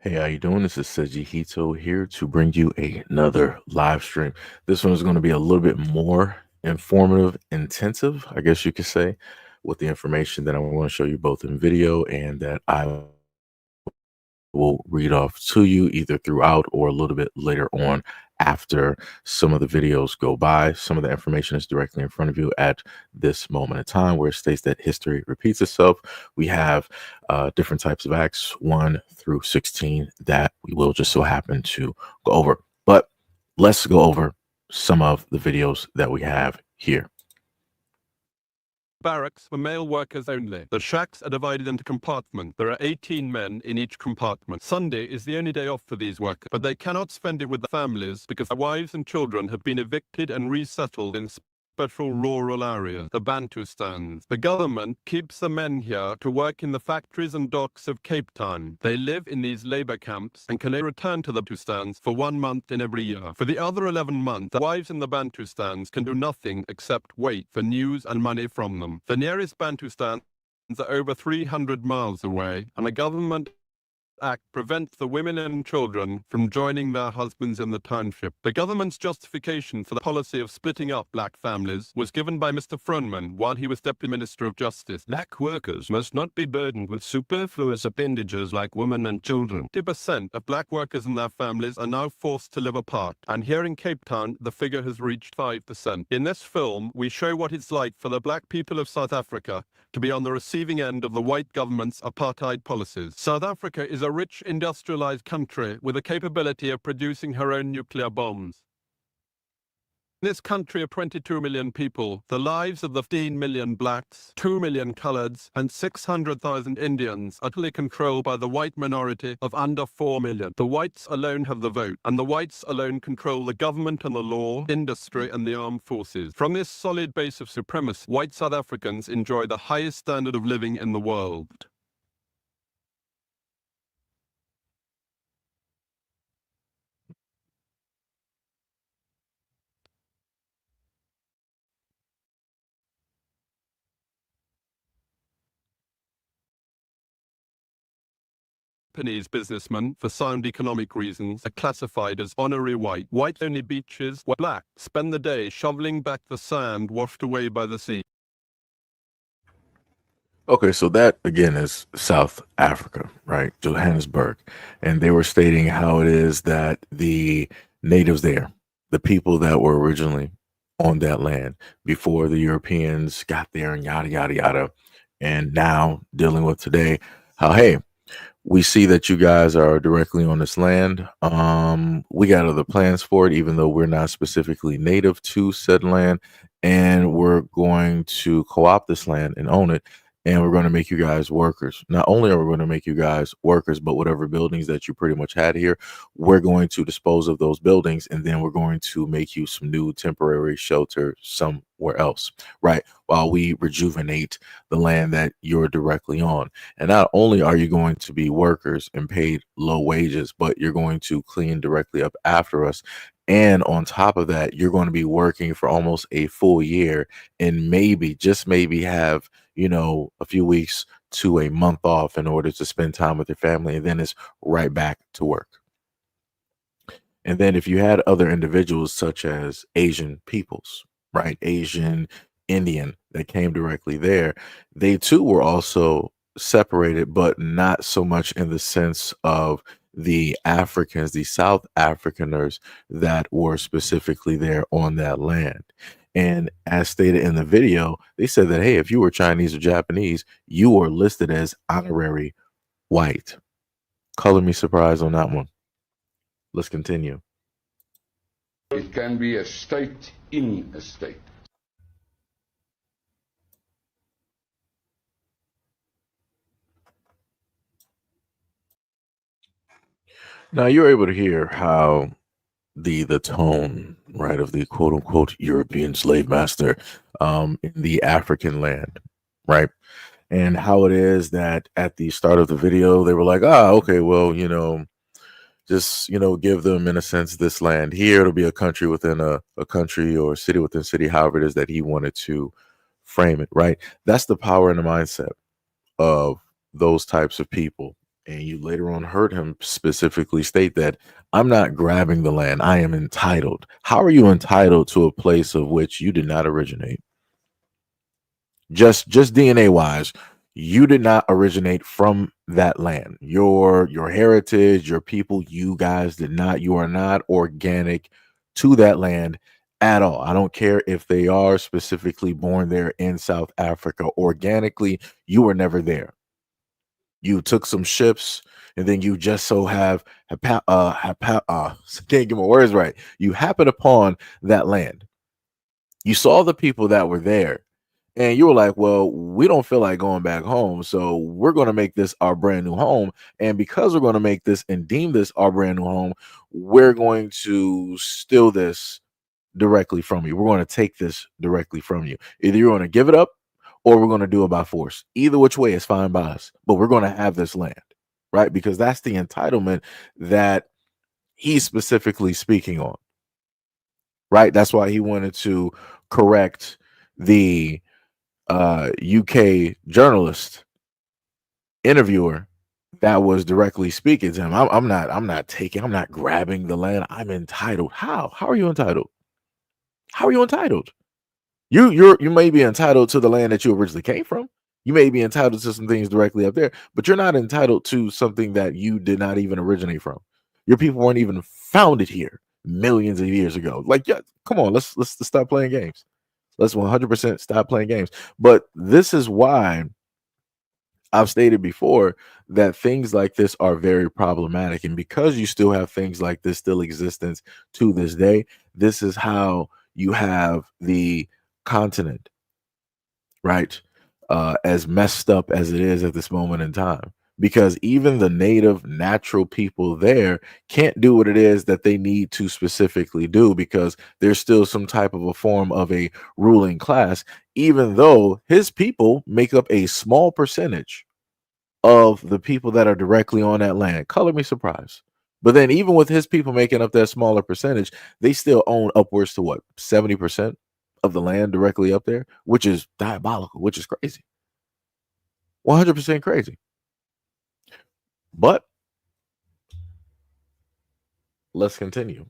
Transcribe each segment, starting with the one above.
Hey, how you doing? This is SEIJIHITO here to bring you another live stream. This one is going to be a little bit more informative, intensive, I guess you could say, with the information that I'm going to show you both in video and that I will read off to you either throughout or a little bit later on after some of the videos go by. Some of the information is directly in front of you at this moment in time where it states that history repeats itself. We have different types of acts 1 through 16 that we will just so happen to go over. But let's go over some of the videos that we have here. Barracks for male workers only. The shacks are divided into compartments. There are 18 men in each compartment. Sunday is the only day off for these workers, but they cannot spend it with their families because their wives and children have been evicted and resettled in special rural areas, the Bantustans. The government keeps the men here to work in the factories and docks of Cape Town. They live in these labor camps and can only return to the Bantustans for 1 month in every year. For the other 11 months, the wives in the Bantustans can do nothing except wait for news and money from them. The nearest Bantustans are over 300 miles away, and the government Act prevents the women and children from joining their husbands in the township. The government's justification for the policy of splitting up black families was given by Mr. Froneman while he was Deputy Minister of Justice. Black workers must not be burdened with superfluous appendages like women and children. 50% of black workers and their families are now forced to live apart, and here in Cape Town, the figure has reached 5%. In this film, we show what it's like for the black people of South Africa to be on the receiving end of the white government's apartheid policies. South Africa is a rich industrialized country with the capability of producing her own nuclear bombs. In this country of 22 million people, the lives of the 15 million blacks, 2 million coloreds, and 600,000 Indians are totally controlled by the white minority of under 4 million. The whites alone have the vote, and the whites alone control the government and the law, industry, and the armed forces. From this solid base of supremacy, white South Africans enjoy the highest standard of living in the world. Japanese businessmen, for sound economic reasons, are classified as honorary white. White-only beaches, where black spend the day shoveling back the sand washed away by the sea. Okay, so that again is South Africa, right? Johannesburg. And they were stating how it is that the natives there, the people that were originally on that land before the Europeans got there and yada, yada, yada. And now dealing with today, how, hey, we see that you guys are directly on this land. We got other plans for it, even though we're not specifically native to said land. And we're going to co-opt this land and own it. And we're going to make you guys workers. Not only are we going to make you guys workers, but whatever buildings that you pretty much had here, we're going to dispose of those buildings. And then we're going to make you some new temporary shelter somewhere else, right? While we rejuvenate the land that you're directly on. And not only are you going to be workers and paid low wages, but you're going to clean directly up after us. And on top of that, you're going to be working for almost a full year and maybe, just maybe have, a few weeks to a month off in order to spend time with your family. And then it's right back to work. And then if you had other individuals such as Asian peoples, right? Asian, Indian that came directly there, they too were also separated, but not so much in the sense of the Africans, the South Africaners that were specifically there on that land. And as stated in the video, they said that, hey, if you were Chinese or Japanese, you were listed as honorary white. Color me surprised on that one. Let's continue. It can be a state in a state. Now you're able to hear how the tone, right, of the quote unquote European slave master in the African land, right? And how it is that at the start of the video they were like, okay, well, just give them in a sense this land here. It'll be a country within a country or city within city, however it is that he wanted to frame it, right? That's the power and the mindset of those types of people And you later on heard him specifically state that I'm not grabbing the land, I am entitled. How are you entitled to a place of which you did not originate? Just DNA wise, you did not originate from that land. Your heritage, your people, you guys did not. You are not organic to that land at all. I don't care if they are specifically born there in South Africa. Organically, you were never there. You took some ships, and then you just so can't get my words right. You happen upon that land. You saw the people that were there, and you were like, well, we don't feel like going back home, so we're going to make this our brand new home. And because we're going to make this and deem this our brand new home, we're going to steal this directly from you. We're going to take this directly from you. Either you're going to give it up or we're going to do it by force. Either which way is fine by us, but we're going to have this land, right? Because that's the entitlement that he's specifically speaking on, right? That's why he wanted to correct the UK journalist interviewer that was directly speaking to him. I'm not grabbing the land. I'm entitled. How are you entitled? How are you entitled? You may be entitled to the land that you originally came from. You may be entitled to some things directly up there, but you're not entitled to something that you did not even originate from. Your people weren't even founded here millions of years ago. Like, yeah, come on, let's stop playing games. Let's 100% stop playing games. But this is why I've stated before that things like this are very problematic. And because you still have things like this still existence to this day, this is how you have the continent, right? As messed up as it is at this moment in time. Because even the native natural people there can't do what it is that they need to specifically do because there's still some type of a form of a ruling class, even though his people make up a small percentage of the people that are directly on that land. Color me surprised. But then even with his people making up that smaller percentage, they still own upwards to what, 70% of the land directly up there, which is diabolical, which is crazy. 100% crazy. But let's continue.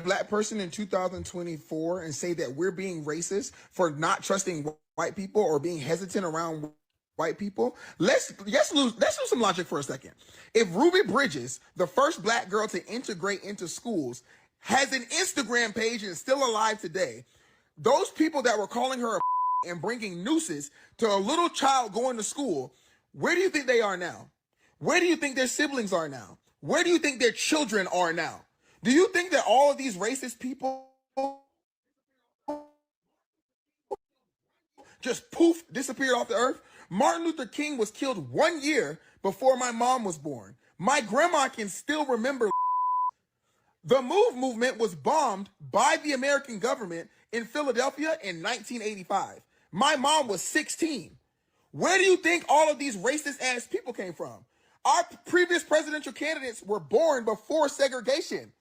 Black person in 2024 and say that we're being racist for not trusting white people or being hesitant around white people. Let's do some logic for a second. If Ruby Bridges, the first black girl to integrate into schools, has an Instagram page and is still alive today, those people that were calling her a and bringing nooses to a little child going to school, where do you think they are now? Where do you think their siblings are now? Where do you think their children are now? Do you think that all of these racist people just poof disappeared off the earth? Martin Luther King was killed 1 year before my mom was born. My grandma can still remember. The MOVE movement was bombed by the American government in Philadelphia in 1985. My mom was 16. Where do you think all of these racist ass people came from? Our previous presidential candidates were born before segregation.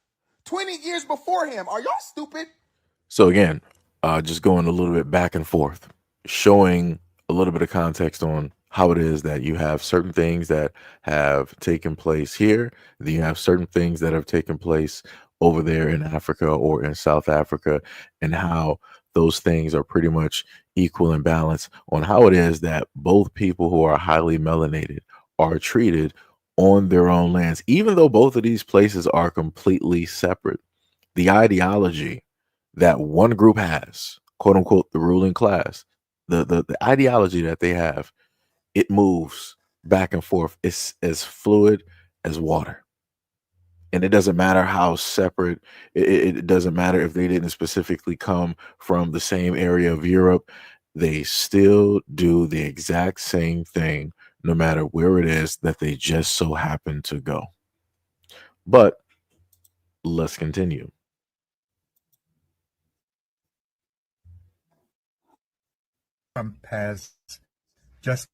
20 years before him. Are y'all stupid? So again, just going a little bit back and forth, showing a little bit of context on how it is that you have certain things that have taken place here, then you have certain things that have taken place over there in Africa or in South Africa, and how those things are pretty much equal and balanced on how it is that both people who are highly melanated are treated on their own lands, even though both of these places are completely separate. The ideology that one group has, quote unquote, the ruling class, the ideology that they have, it moves back and forth. It's as fluid as water. And it doesn't matter how separate, it doesn't matter if they didn't specifically come from the same area of Europe. They still do the exact same thing, no matter where it is that they just so happen to go. But let's continue. Trump has just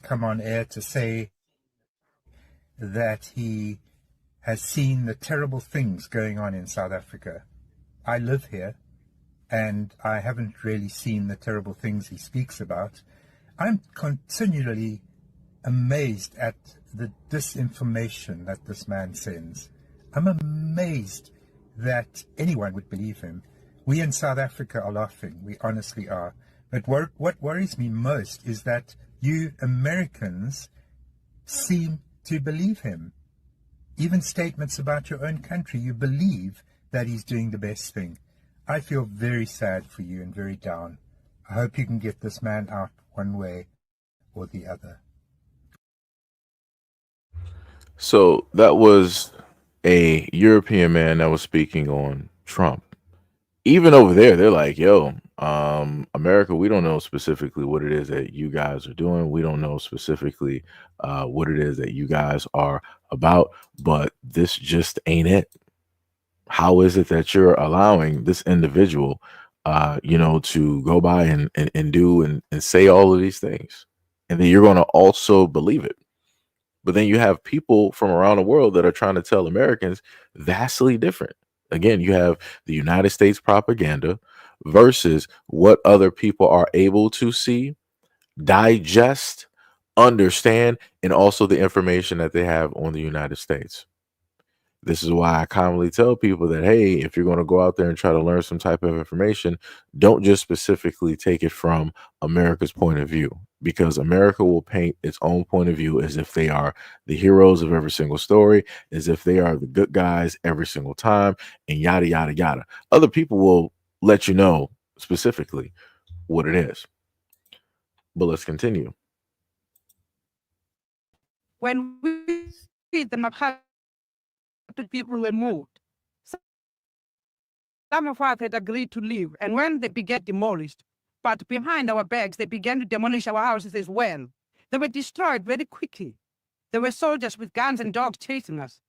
come on air to say that he has seen the terrible things going on in South Africa. I live here, and I haven't really seen the terrible things he speaks about. I'm continually amazed at the disinformation that this man sends. I'm amazed that anyone would believe him. We in South Africa are laughing. We honestly are. But what worries me most is that you Americans seem to believe him. Even statements about your own country, you believe that he's doing the best thing. I feel very sad for you and very down. I hope you can get this man out one way or the other. So that was a European man that was speaking on Trump. Even over there, they're like, yo, America, we don't know specifically what it is that you guys are doing. We don't know specifically what it is that you guys are about, but this just ain't it. How is it that you're allowing this individual, to go by and do and say all of these things? And then you're going to also believe it. But then you have people from around the world that are trying to tell Americans vastly different. Again, you have the United States propaganda versus what other people are able to see, digest, understand, and also the information that they have on the United States. This is why I commonly tell people that, hey, if you're going to go out there and try to learn some type of information, don't just specifically take it from America's point of view, because America will paint its own point of view as if they are the heroes of every single story, as if they are the good guys every single time, and yada, yada, yada. Other people will let you know specifically what it is. But let's continue. When we, the Makati people, were moved, some of us had agreed to leave, and when they began demolished, but behind our backs, they began to demolish our houses as well. They were destroyed very quickly. There were soldiers with guns and dogs chasing us.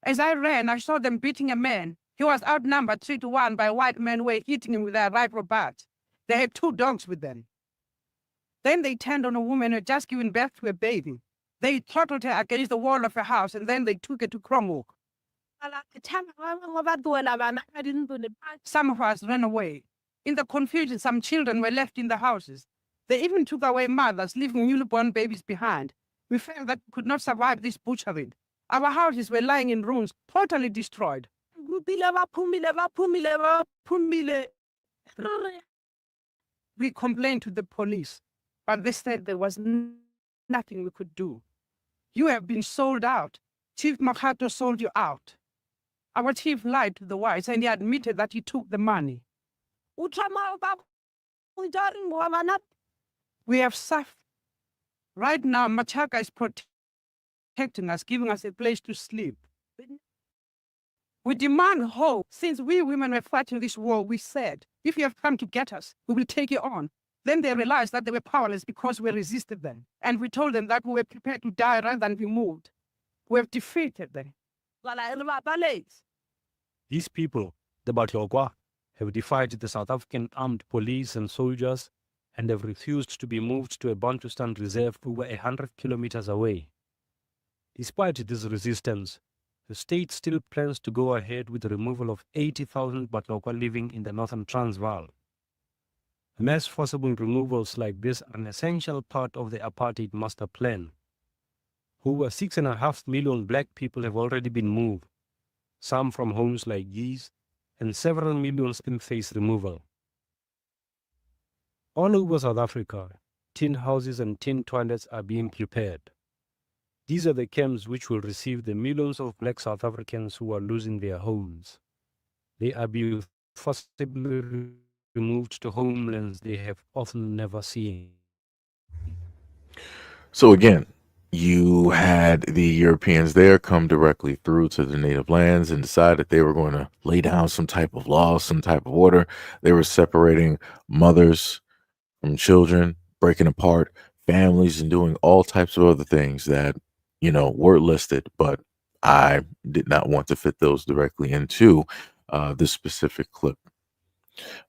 As I ran, I saw them beating a man. He was outnumbered 3-1 by white men who were hitting him with their rifle butts. They had 2 dogs with them. Then they turned on a woman who had just given birth to a baby. They throttled her against the wall of a house, and then they took her to Cromwell. Some of us ran away. In the confusion, some children were left in the houses. They even took away mothers, leaving newborn babies behind. We felt that we could not survive this butchery. Our houses were lying in ruins, totally destroyed. We complained to the police, but they said there was nothing we could do. You have been sold out. Chief Makato sold you out. Our chief lied to the whites, and he admitted that he took the money. We have suffered. Right now, Machaka is protecting us, giving us a place to sleep. We demand hope. Since we women were fighting this war, we said, if you have come to get us, we will take you on. Then they realized that they were powerless because we resisted them. And we told them that we were prepared to die rather than be moved. We have defeated them. These people, the Batogwa, have defied the South African armed police and soldiers and have refused to be moved to a Bantustan reserve over 100 kilometers away. Despite this resistance, the state still plans to go ahead with the removal of 80,000 Batogwa living in the northern Transvaal. Mass forcible removals like this are an essential part of the Apartheid master plan. Over 6.5 million black people have already been moved, some from homes like these, and several million still face removal. All over South Africa, tin houses and tin toilets are being prepared. These are the camps which will receive the millions of black South Africans who are losing their homes. They are being forcibly removed to homelands they have often never seen. So again, you had the Europeans there come directly through to the native lands and decide that they were going to lay down some type of law, some type of order. They were separating mothers from children, breaking apart families, and doing all types of other things that, were listed, but I did not want to fit those directly into this specific clip.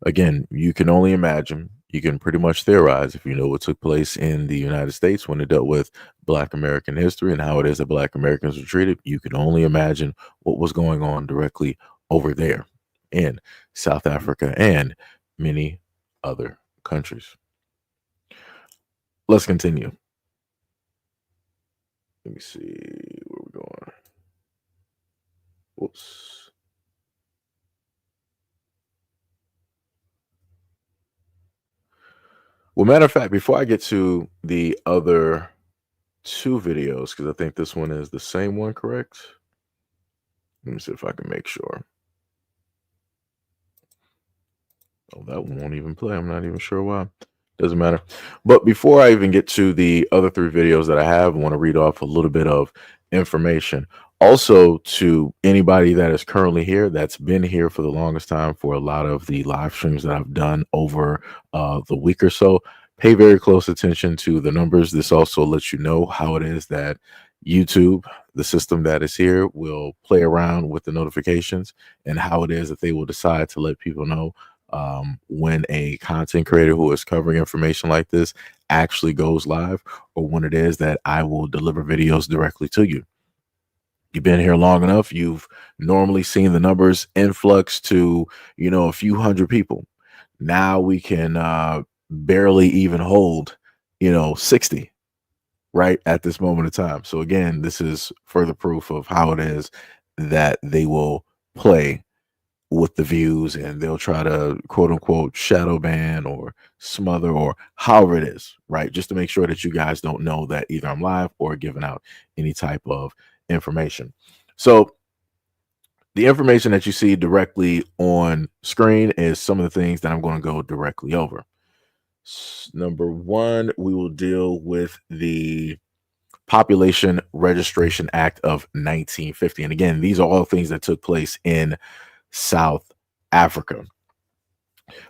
Again, you can only imagine, you can pretty much theorize if you know what took place in the United States when it dealt with Black American history and how it is that Black Americans were treated. You can only imagine what was going on directly over there in South Africa and many other countries. Let's continue. Let me see where we're going. Whoops. Well, matter of fact, before I get to the other two videos, because I think this one is the same one, correct? Let me see if I can make sure. Oh, that one won't even play. I'm not even sure why. Doesn't matter. But before I even get to the other three videos that I have, I want to read off a little bit of information. Also, to anybody that is currently here, that's been here for the longest time for a lot of the live streams that I've done over the week or so, pay very close attention to the numbers. This also lets you know how it is that YouTube, the system that is here, will play around with the notifications and how it is that they will decide to let people know when a content creator who is covering information like this actually goes live, or when it is that I will deliver videos directly to you. You've been here long enough. You've normally seen the numbers influx to, a few hundred people. Now we can barely even hold, 60 right at this moment of time. So again, this is further proof of how it is that they will play with the views, and they'll try to quote unquote shadow ban or smother or however it is, right? Just to make sure that you guys don't know that either I'm live or giving out any type of information. So the information that you see directly on screen is some of the things that I'm going to go directly over. Number one, we will deal with the Population Registration Act of 1950. And again, these are all things that took place in South Africa.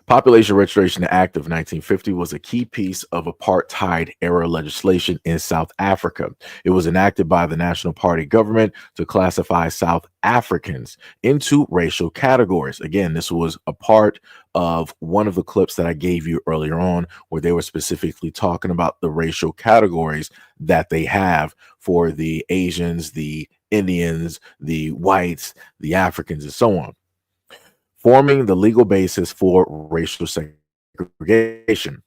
Population Registration Act of 1950 was a key piece of apartheid era legislation in South Africa. It was enacted by the National Party government to classify South Africans into racial categories. Again, this was a part of one of the clips that I gave you earlier on, where they were specifically talking about the racial categories that they have for the Asians, the Indians, the whites, the Africans, and so on, forming the legal basis for racial segregation.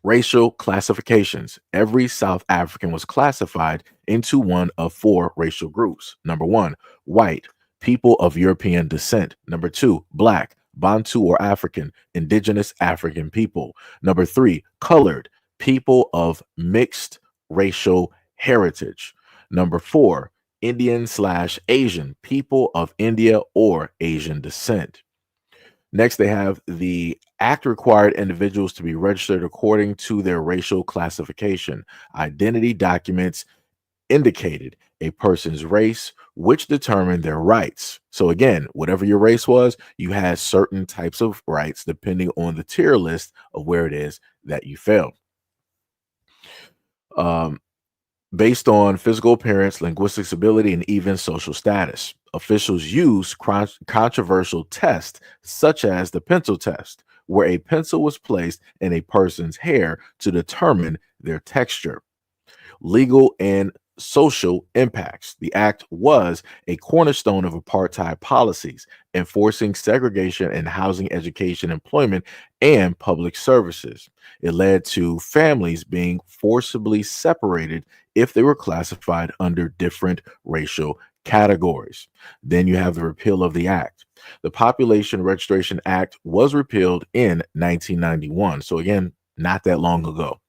Racial classifications. Every South African was classified into one of four racial groups. Number one, white, people of European descent. Number two, black, Bantu or African, indigenous African people. Number three, colored, people of mixed racial heritage. Number four, Indian/Asian, people of India or Asian descent. Next, they have the act required individuals to be registered according to their racial classification. Identity documents indicated a person's race, which determined their rights. So again, whatever your race was, you had certain types of rights depending on the tier list of where it is that you fell. Based on physical appearance, linguistic ability, and even social status. Officials use controversial tests such as the pencil test, where a pencil was placed in a person's hair to determine their texture. Legal and social impacts. The act was a cornerstone of apartheid policies, enforcing segregation in housing, education, employment, and public services. It led to families being forcibly separated if they were classified under different racial categories. Then you have the repeal of the act. The Population Registration Act was repealed in 1991. So again, not that long ago,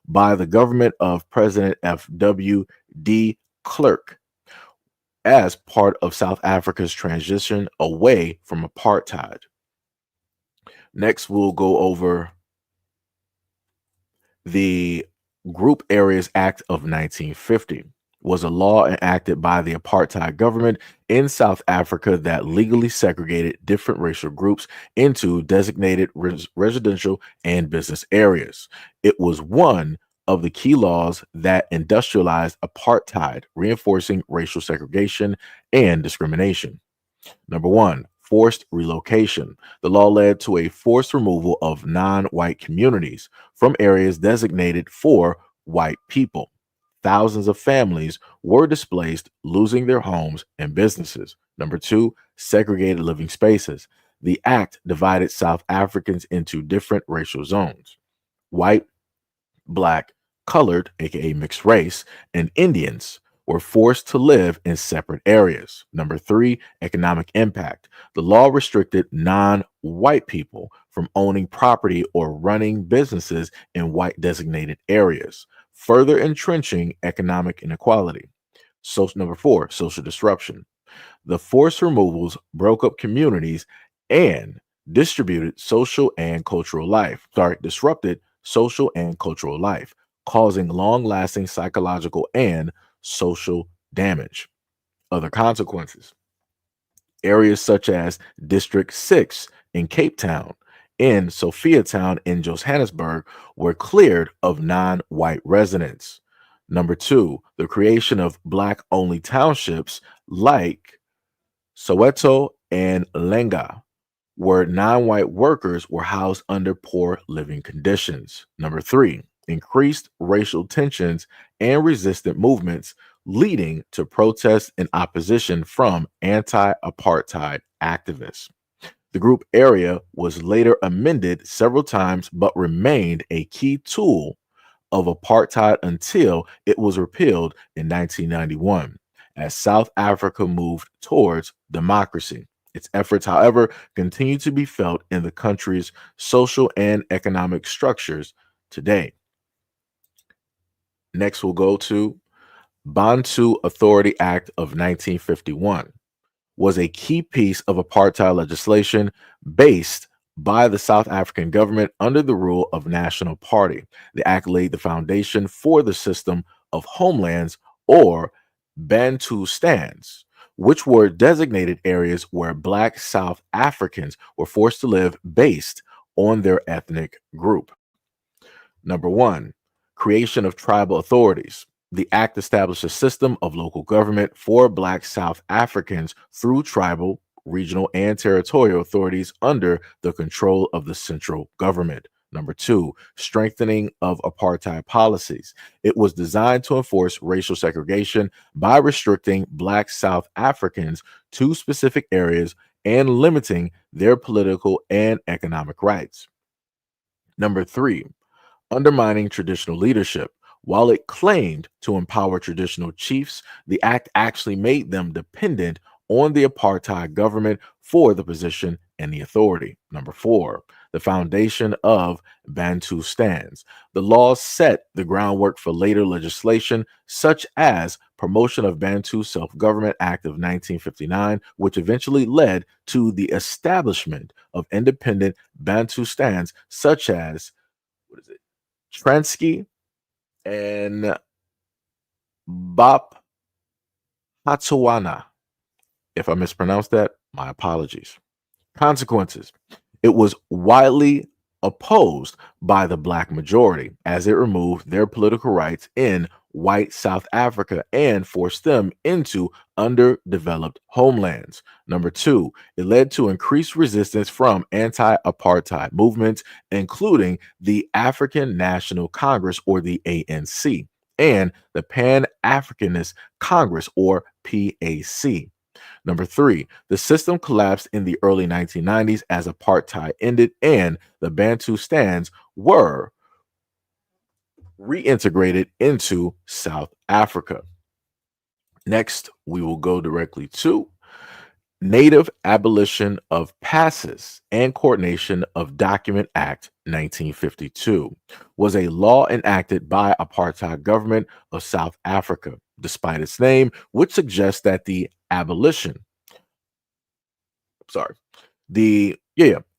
by the government of President F.W. de Klerk as part of South Africa's transition away from apartheid. Next, we'll go over the Group Areas Act of 1950. Was a law enacted by the apartheid government in South Africa that legally segregated different racial groups into designated residential and business areas. It was one of the key laws that industrialized apartheid, reinforcing racial segregation and discrimination. Number one, forced relocation. The law led to a forced removal of non-white communities from areas designated for white people. Thousands of families were displaced, losing their homes and businesses. Number two, segregated living spaces. The act divided South Africans into different racial zones: white, black, colored, aka mixed race, and Indians were forced to live in separate areas. Number three, economic impact. The law restricted non white people from owning property or running businesses in white designated areas, further entrenching economic inequality. So, number four, social disruption. The forced removals broke up communities and distributed social and cultural life. Sorry, disrupted social and cultural life, causing long lasting psychological and social damage. Other consequences: areas such as District 6 in Cape Town and Sophiatown in Johannesburg were cleared of non white residents. Number two, the creation of black only townships like Soweto and Lenga, where non white workers were housed under poor living conditions. Number three, increased racial tensions and resistant movements, leading to protests and opposition from anti apartheid activists. The group area was later amended several times but remained a key tool of apartheid until it was repealed in 1991 as South Africa moved towards democracy. Its efforts, however, continue to be felt in the country's social and economic structures today. Next, we'll go to Bantu Authority Act of 1951 was a key piece of apartheid legislation based by the South African government under the rule of National Party. The act laid the foundation for the system of homelands or Bantustans, which were designated areas where Black South Africans were forced to live based on their ethnic group. Number one, creation of tribal authorities. The act established a system of local government for Black South Africans through tribal, regional, and territorial authorities under the control of the central government. Number two, strengthening of apartheid policies. It was designed to enforce racial segregation by restricting Black South Africans to specific areas and limiting their political and economic rights. Number three, undermining traditional leadership. While it claimed to empower traditional chiefs, the act actually made them dependent on the apartheid government for the position and the authority. Number four, the foundation of Bantustans. The laws set the groundwork for later legislation, such as Promotion of Bantu Self-Government Act of 1959, which eventually led to the establishment of independent Bantustans, such as Transky and Bop Hatsuana. If I mispronounced that, my apologies. Consequences: it was widely opposed by the Black majority as it removed their political rights in white South Africa and forced them into underdeveloped homelands. Number two, it led to increased resistance from anti apartheid movements, including the African National Congress or the ANC and the Pan Africanist Congress or PAC. Number three, the system collapsed in the early 1990s as apartheid ended and the Bantustans were reintegrated into South Africa. Next, we will go directly to Native Abolition of Passes and Coordination of Document Act 1952 was a law enacted by apartheid government of South Africa, despite its name, which suggests that the abolition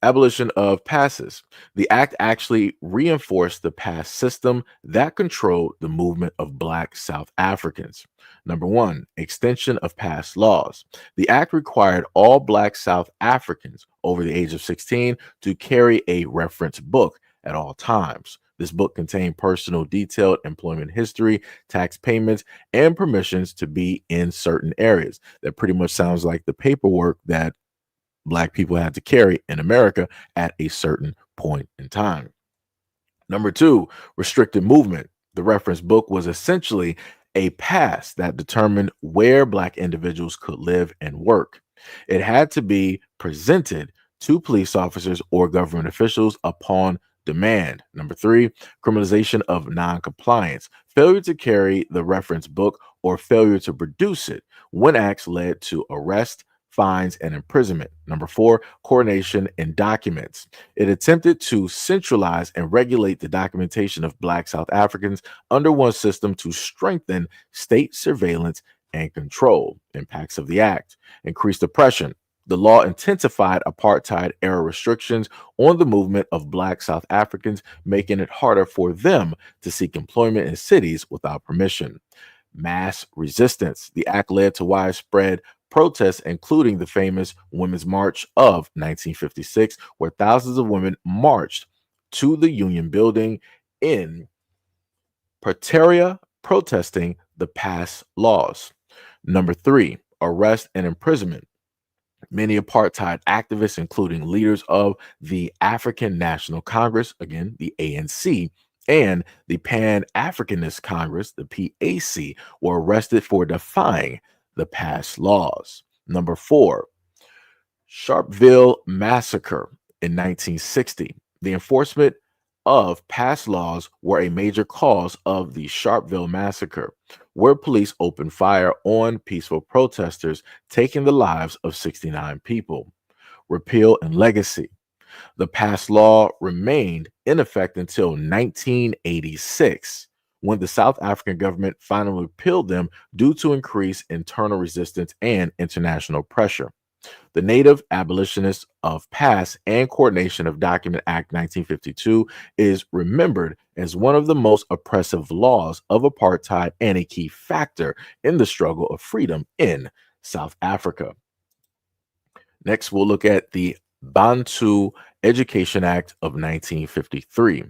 abolition of passes. The act actually reinforced the pass system that controlled the movement of Black South Africans. Number one, extension of pass laws. The act required all Black South Africans over the age of 16 to carry a reference book at all times. This book contained personal detailed employment history, tax payments, and permissions to be in certain areas. That pretty much sounds like the paperwork that Black people had to carry in America at a certain point in time. Number two, restricted movement. The reference book was essentially a pass that determined where Black individuals could live and work. It had to be presented to police officers or government officials upon demand. Number 3, criminalization of non-compliance, failure to carry the reference book or failure to produce it when acts led to arrest, fines, and imprisonment. Number 4, coordination in documents. It attempted to centralize and regulate the documentation of Black South Africans under one system to strengthen state surveillance and control. Impacts of the act: increased oppression. The law intensified apartheid era restrictions on the movement of Black South Africans, making it harder for them to seek employment in cities without permission. Mass resistance. The act led to widespread protests, including the famous Women's March of 1956, where thousands of women marched to the Union Building in Pretoria, protesting the past laws. Number 3, arrest and imprisonment. Many apartheid activists, including leaders of the African National Congress, again, the ANC, and the Pan-Africanist Congress, the PAC, were arrested for defying the past laws. Number 4, Sharpeville Massacre in 1960. The enforcement of past laws were a major cause of the Sharpeville Massacre, where police opened fire on peaceful protesters, taking the lives of 69 people. Repeal and legacy. The past law remained in effect until 1986, when the South African government finally repealed them due to increased internal resistance and international pressure. The Native Abolitionists of Past and Coordination of Document Act 1952 is remembered as one of the most oppressive laws of apartheid and a key factor in the struggle of freedom in South Africa. Next, we'll look at the Bantu Education Act of 1953.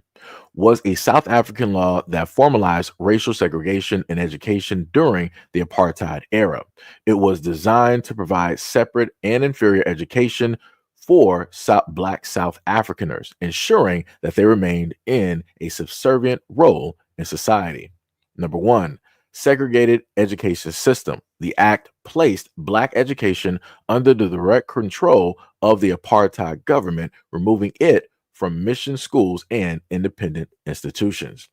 Was a South African law that formalized racial segregation in education during the apartheid era. It was designed to provide separate and inferior education for Black South Afrikaners, ensuring that they remained in a subservient role in society. Number 1, segregated education system. The act placed Black education under the direct control of the apartheid government, removing it from mission schools and independent institutions.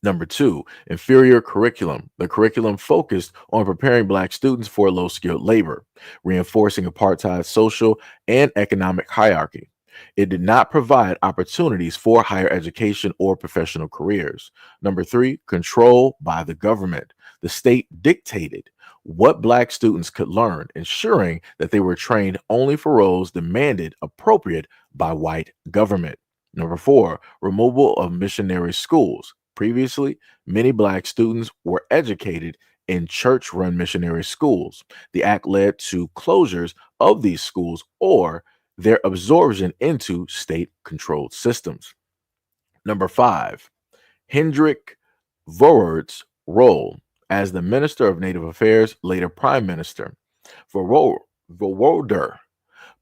Number 2, inferior curriculum. The curriculum focused on preparing Black students for low-skilled labor, reinforcing apartheid's social and economic hierarchy. It did not provide opportunities for higher education or professional careers. Number 3, control by the government. The state dictated what Black students could learn, ensuring that they were trained only for roles demanded appropriate by white government. Number 4, removal of missionary schools. Previously, many Black students were educated in church-run missionary schools. The act led to closures of these schools or their absorption into state-controlled systems. Number 5, Hendrik Verwoerd's role as the Minister of Native Affairs, later Prime Minister. Verwoerder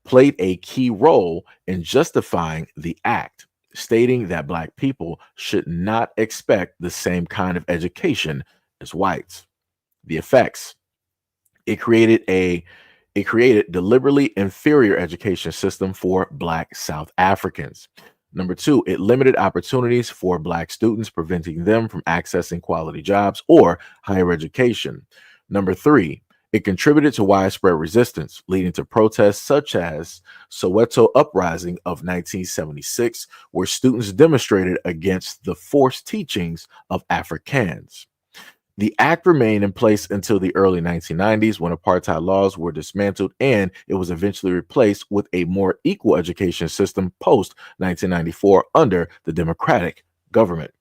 played a key role in justifying the act, stating that Black people should not expect the same kind of education as whites. The effects: it created deliberately inferior education system for Black South Africans. Number 2, it limited opportunities for Black students, preventing them from accessing quality jobs or higher education. Number 3, it contributed to widespread resistance, leading to protests such as Soweto Uprising of 1976, where students demonstrated against the forced teachings of Afrikaans. The act remained in place until the early 1990s, when apartheid laws were dismantled, and it was eventually replaced with a more equal education system post 1994 under the democratic government.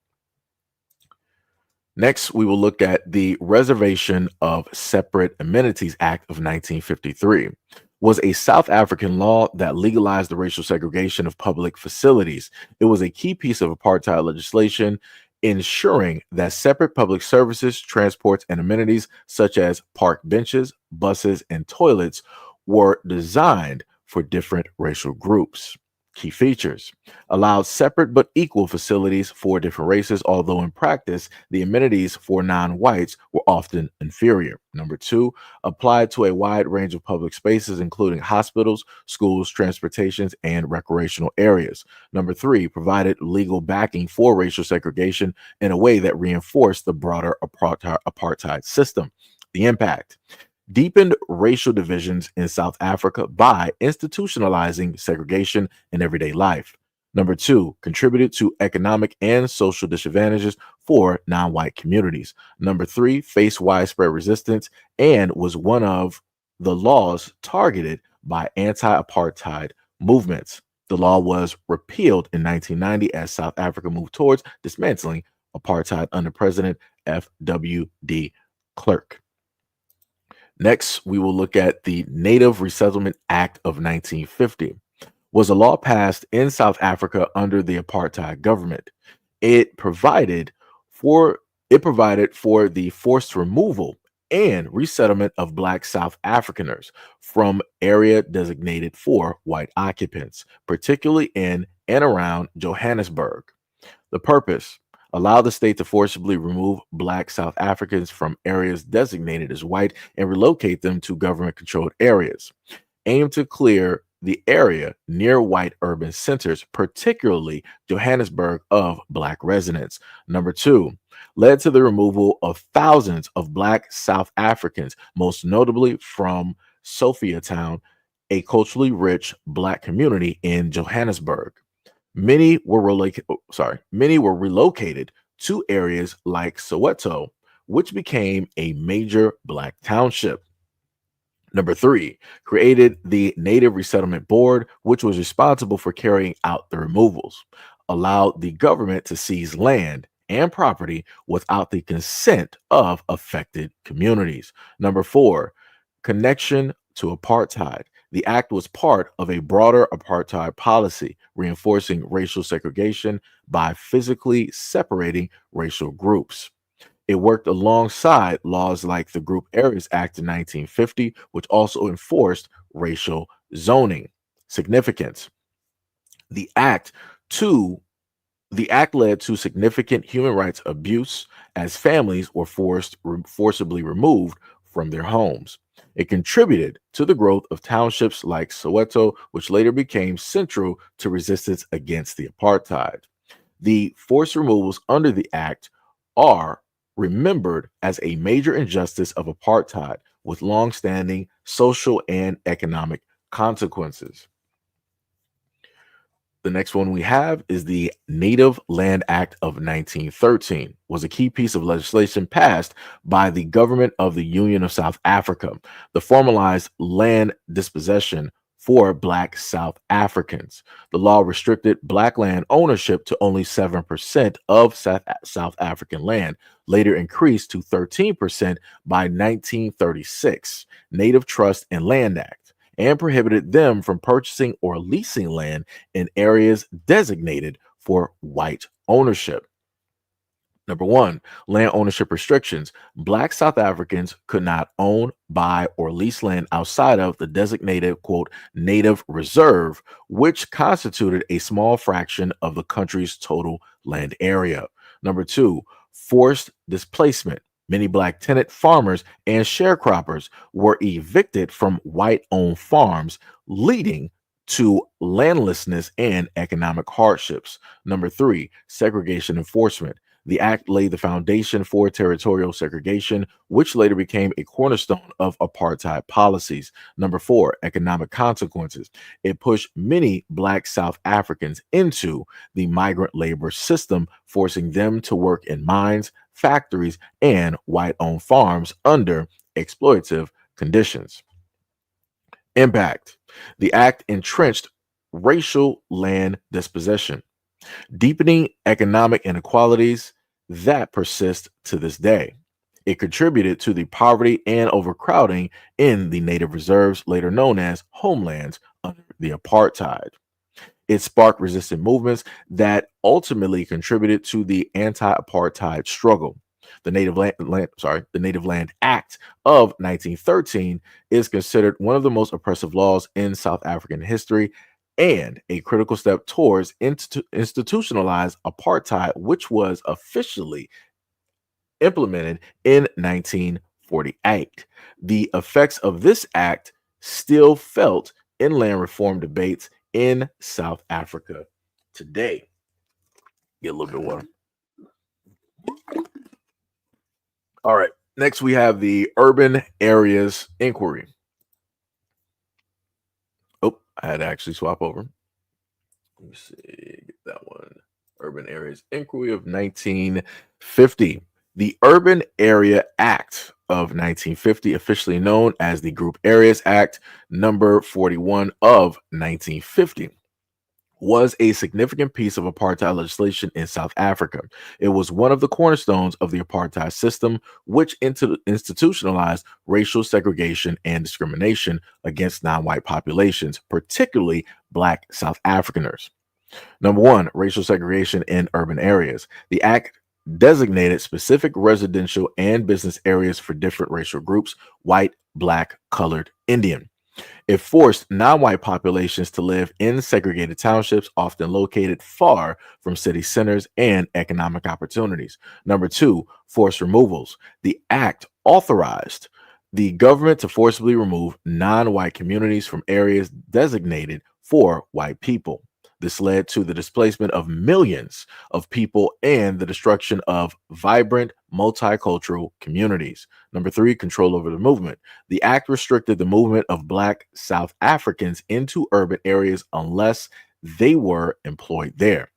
Next, we will look at the Reservation of Separate Amenities Act of 1953. Was a South African law that legalized the racial segregation of public facilities. It was a key piece of apartheid legislation, ensuring that separate public services, transports, and amenities such as park benches, buses, and toilets were designed for different racial groups. Key features: allowed separate but equal facilities for different races, although in practice, the amenities for non whites were often inferior. Number two, applied to a wide range of public spaces, including hospitals, schools, transportations, and recreational areas. Number three, provided legal backing for racial segregation in a way that reinforced the broader apartheid system. The impact: deepened racial divisions in South Africa by institutionalizing segregation in everyday life. Number two, contributed to economic and social disadvantages for non white communities. Number three, faced widespread resistance and was one of the laws targeted by anti apartheid movements. The law was repealed in 1990 as South Africa moved towards dismantling apartheid under President F.W.D. Klerk. Next, we will look at the Native Resettlement Act of 1950. Was a law passed in South Africa under the apartheid government. It provided for the forced removal and resettlement of Black South Afrikaners from area designated for white occupants, particularly in and around Johannesburg. The purpose: allow the state to forcibly remove Black South Africans from areas designated as white and relocate them to government controlled areas. Aim to clear the area near white urban centers, particularly Johannesburg, of Black residents. Number two, led to the removal of thousands of Black South Africans, most notably from Sophiatown, a culturally rich Black community in Johannesburg. Many were relocated to areas like Soweto, which became a major Black township. Number three, created the Native Resettlement Board, which was responsible for carrying out the removals, allowed the government to seize land and property without the consent of affected communities. Number four, connection to apartheid. The act was part of a broader apartheid policy, reinforcing racial segregation by physically separating racial groups. It worked alongside laws like the Group Areas Act in 1950, which also enforced racial zoning. Significance: the act to the act led to significant human rights abuse as families were forcibly removed from their homes. It contributed to the growth of townships like Soweto, which later became central to resistance against the apartheid. The forced removals under the act are remembered as a major injustice of apartheid with long-standing social and economic consequences. The next one we have is the Native Land Act of 1913, was a key piece of legislation passed by the government of the Union of South Africa. The formalized land dispossession for Black South Africans. The law restricted Black land ownership to only 7% of South African land, later increased to 13% by 1936, Native Trust and Land Act, and prohibited them from purchasing or leasing land in areas designated for white ownership. Number one, land ownership restrictions. Black South Africans could not own, buy, or lease land outside of the designated, quote, native reserve, which constituted a small fraction of the country's total land area. Number two, forced displacement. Many Black tenant farmers and sharecroppers were evicted from white-owned farms, leading to landlessness and economic hardships. Number three, segregation enforcement. The act laid the foundation for territorial segregation, which later became a cornerstone of apartheid policies. Number four, economic consequences. It pushed many Black South Africans into the migrant labor system, forcing them to work in mines, factories, and white-owned farms under exploitative conditions. Impact. The act entrenched racial land dispossession, deepening economic inequalities that persist to this day. It contributed to the poverty and overcrowding in the native reserves, later known as homelands, under the apartheid. It sparked resistant movements that ultimately contributed to the anti-apartheid struggle. The Native Land Act of 1913 is considered one of the most oppressive laws in South African history, and a critical step towards institutionalized apartheid, which was officially implemented in 1948. The effects of this act still felt in land reform debates in South Africa today. Get a little bit of water. All right. Next, we have the urban areas inquiry. Oh, I had to actually swap over. Let me see. Get that one. Urban areas inquiry of 1950. The Urban Area Act of 1950, officially known as the Group Areas Act number 41 of 1950, was a significant piece of apartheid legislation in South Africa. It was one of the cornerstones of the apartheid system, which institutionalized racial segregation and discrimination against non-white populations, particularly Black South Afrikaners. Number one, racial segregation in urban areas. The act designated specific residential and business areas for different racial groups: white, Black, colored, Indian. It forced non-white populations to live in segregated townships, often located far from city centers and economic opportunities. Number two, forced removals. The act authorized the government to forcibly remove non-white communities from areas designated for white people. This led to the displacement of millions of people and the destruction of vibrant multicultural communities. Number three, control over the movement. The act restricted the movement of Black South Africans into urban areas unless they were employed there.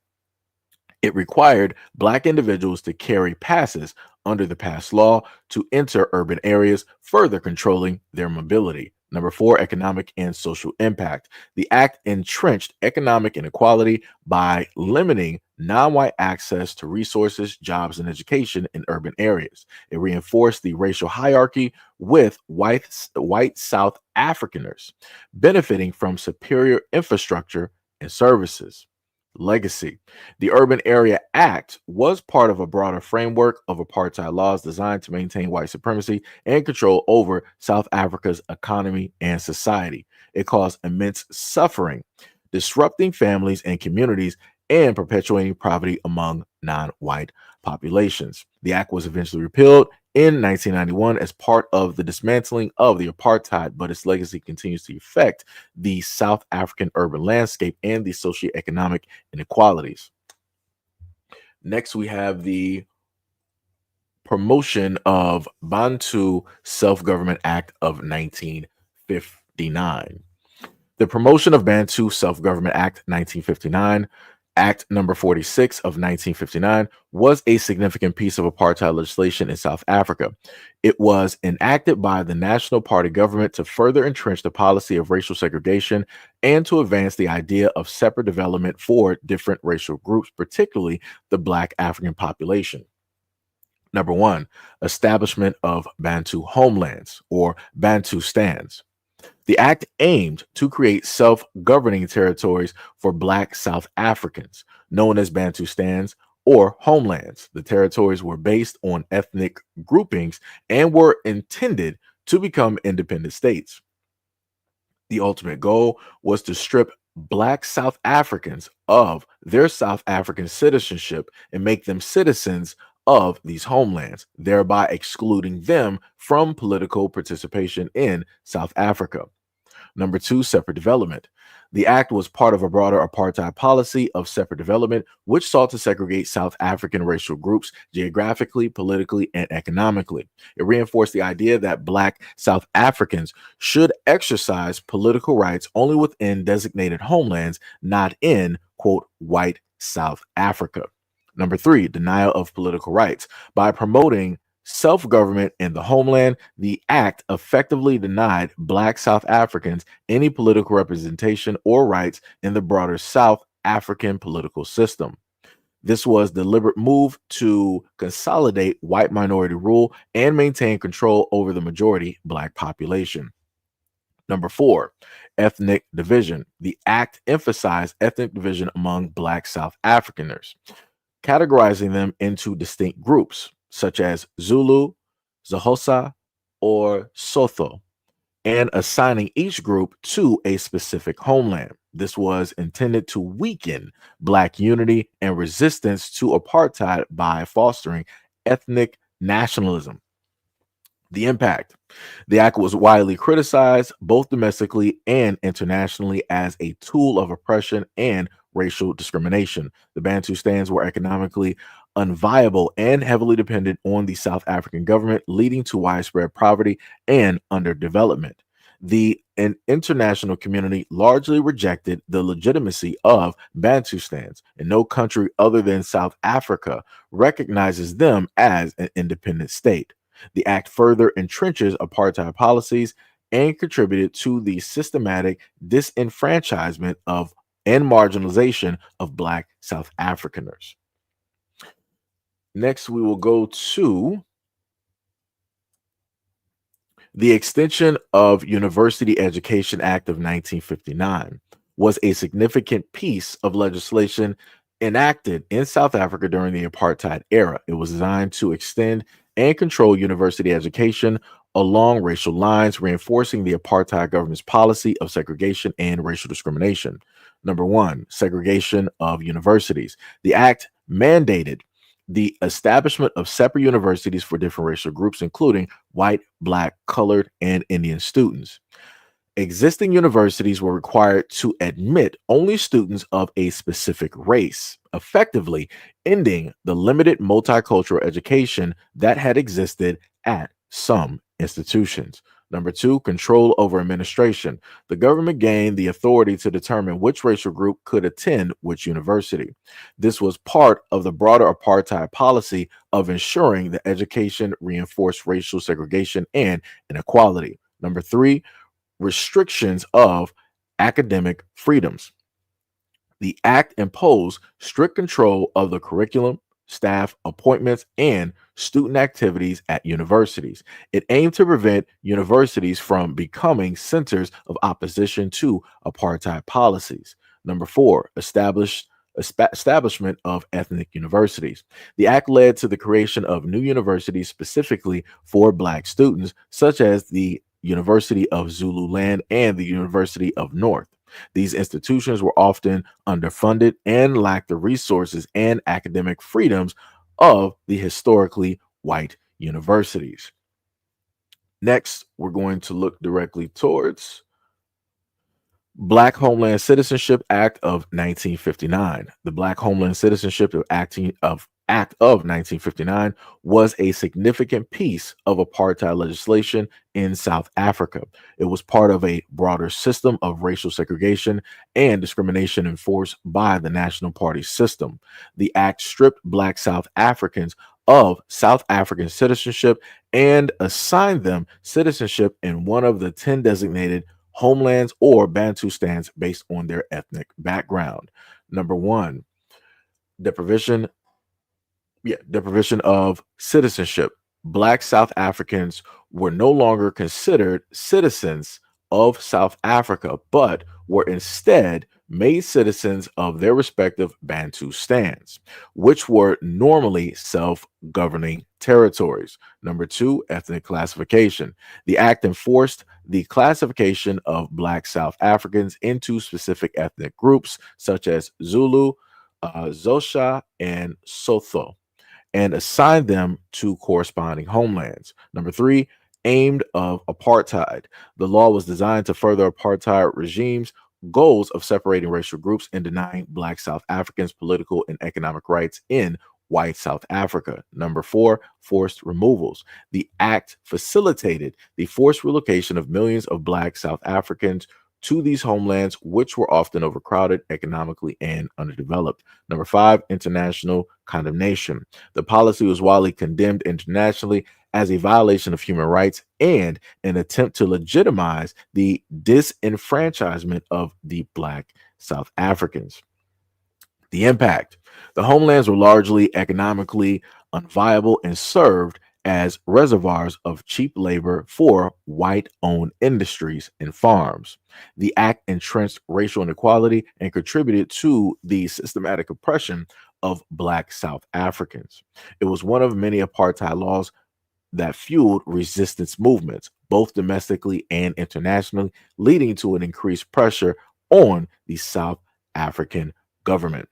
It required Black individuals to carry passes under the pass law to enter urban areas, further controlling their mobility. Number four, economic and social impact. The act entrenched economic inequality by limiting non-white access to resources, jobs, and education in urban areas. It reinforced the racial hierarchy, with white South Afrikaners benefiting from superior infrastructure and services. Legacy. The Urban Area Act was part of a broader framework of apartheid laws designed to maintain white supremacy and control over South Africa's economy and society. It caused immense suffering, disrupting families and communities and perpetuating poverty among non-white populations. The act was eventually repealed in 1991 as part of the dismantling of the apartheid, but its legacy continues to affect the South African urban landscape and the socioeconomic inequalities. Next, we have the Promotion of Bantu Self-Government Act of 1959. The Promotion of Bantu Self-Government Act 1959, Act number 46 of 1959, was a significant piece of apartheid legislation in South Africa. It was enacted by the National Party government to further entrench the policy of racial segregation and to advance the idea of separate development for different racial groups, particularly the Black African population. Number one, establishment of Bantu homelands or Bantu stands. The act aimed to create self-governing territories for Black South Africans, known as Bantu stands or homelands. The territories were based on ethnic groupings and were intended to become independent states. The ultimate goal was to strip Black South Africans of their South African citizenship and make them citizens of these homelands, thereby excluding them from political participation in South Africa. Number two, separate development. The act was part of a broader apartheid policy of separate development, which sought to segregate South African racial groups geographically, politically, and economically. It reinforced the idea that Black South Africans should exercise political rights only within designated homelands, not in, quote, white South Africa. Number three, denial of political rights. By promoting self-government in the homeland, the act effectively denied Black South Africans any political representation or rights in the broader South African political system. This was a deliberate move to consolidate white minority rule and maintain control over the majority Black population. Number four, ethnic division. The act emphasized ethnic division among Black South Afrikaners, categorizing them into distinct groups such as Zulu, Xhosa, or Sotho, and assigning each group to a specific homeland. This was intended to weaken Black unity and resistance to apartheid by fostering ethnic nationalism. The impact. The act was widely criticized, both domestically and internationally, as a tool of oppression and racial discrimination. The Bantustans were economically unviable and heavily dependent on the South African government, leading to widespread poverty and underdevelopment. The international community largely rejected the legitimacy of Bantustans, and no country other than South Africa recognizes them as an independent state. The act further entrenches apartheid policies and contributed to the systematic disenfranchisement of and marginalization of Black South Africaners. Next, we will go to the Extension of University Education Act of 1959 was a significant piece of legislation enacted in South Africa during the apartheid era. It was designed to extend and control university education along racial lines, reinforcing the apartheid government's policy of segregation and racial discrimination. Number one, segregation of universities. The act mandated the establishment of separate universities for different racial groups, including white, Black, colored, and Indian students. Existing universities were required to admit only students of a specific race, effectively ending the limited multicultural education that had existed at some institutions. Number two, control over administration. The government gained the authority to determine which racial group could attend which university. This was part of the broader apartheid policy of ensuring that education reinforced racial segregation and inequality. Number three, restrictions of academic freedoms. The act imposed strict control of the curriculum, staff appointments, and student activities at universities. It aimed to prevent universities from becoming centers of opposition to apartheid policies. Number four, establishment of ethnic universities. The act led to the creation of new universities specifically for Black students, such as the University of Zululand and the University of North. These institutions were often underfunded and lacked the resources and academic freedoms of the historically white universities. Next, we're going to look directly towards Black Homeland Citizenship Act of 1959. The Black Homeland Citizenship Act of 1959 was a significant piece of apartheid legislation in South Africa. It was part of a broader system of racial segregation and discrimination enforced by the National Party system. The act stripped Black South Africans of South African citizenship and assigned them citizenship in one of the 10 designated homelands or Bantustans based on their ethnic background. Number one, deprivation of citizenship. Black South Africans were no longer considered citizens of South Africa, but were instead made citizens of their respective Bantustans, which were normally self-governing territories. Number two, ethnic classification. The act enforced the classification of Black South Africans into specific ethnic groups such as Zulu, Xhosa, and Sotho, and assigned them to corresponding homelands. Number three, aimed of apartheid. The law was designed to further apartheid regime's goals of separating racial groups and denying Black South Africans political and economic rights in white South Africa. Number four, forced removals. The act facilitated the forced relocation of millions of Black South Africans to these homelands, which were often overcrowded economically and underdeveloped. Number five, international condemnation. The policy was widely condemned internationally as a violation of human rights and an attempt to legitimize the disenfranchisement of the Black South Africans. The impact. The homelands were largely economically unviable and served as reservoirs of cheap labor for white-owned industries and farms. The act entrenched racial inequality and contributed to the systematic oppression of Black South Africans. It was one of many apartheid laws that fueled resistance movements, both domestically and internationally, leading to an increased pressure on the South African government.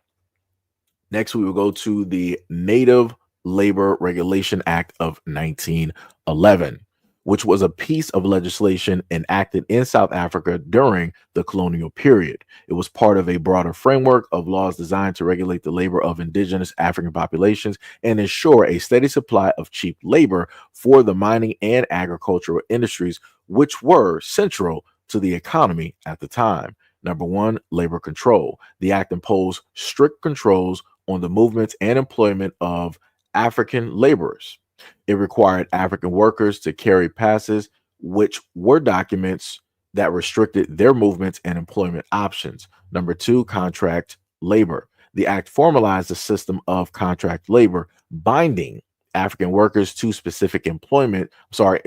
Next, we will go to the Native Labor Regulation Act of 1911, which was a piece of legislation enacted in South Africa during the colonial period. It was part of a broader framework of laws designed to regulate the labor of indigenous African populations and ensure a steady supply of cheap labor for the mining and agricultural industries, which were central to the economy at the time. Number one, labor control. The act imposed strict controls on the movements and employment of African laborers. It required African workers to carry passes, which were documents that restricted their movements and employment options. Number two, contract labor. The act formalized the system of contract labor, binding African workers to specific employers for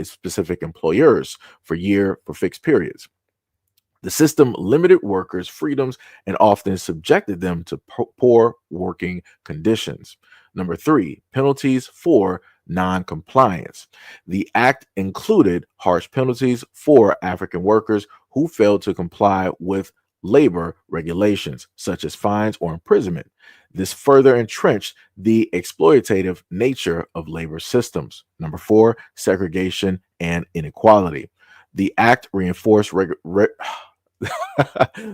fixed periods. The system limited workers' freedoms and often subjected them to poor working conditions. Number three, penalties for non-compliance. The act included harsh penalties for African workers who failed to comply with labor regulations, such as fines or imprisonment. This further entrenched the exploitative nature of labor systems. Number four, segregation and inequality. The act reinforced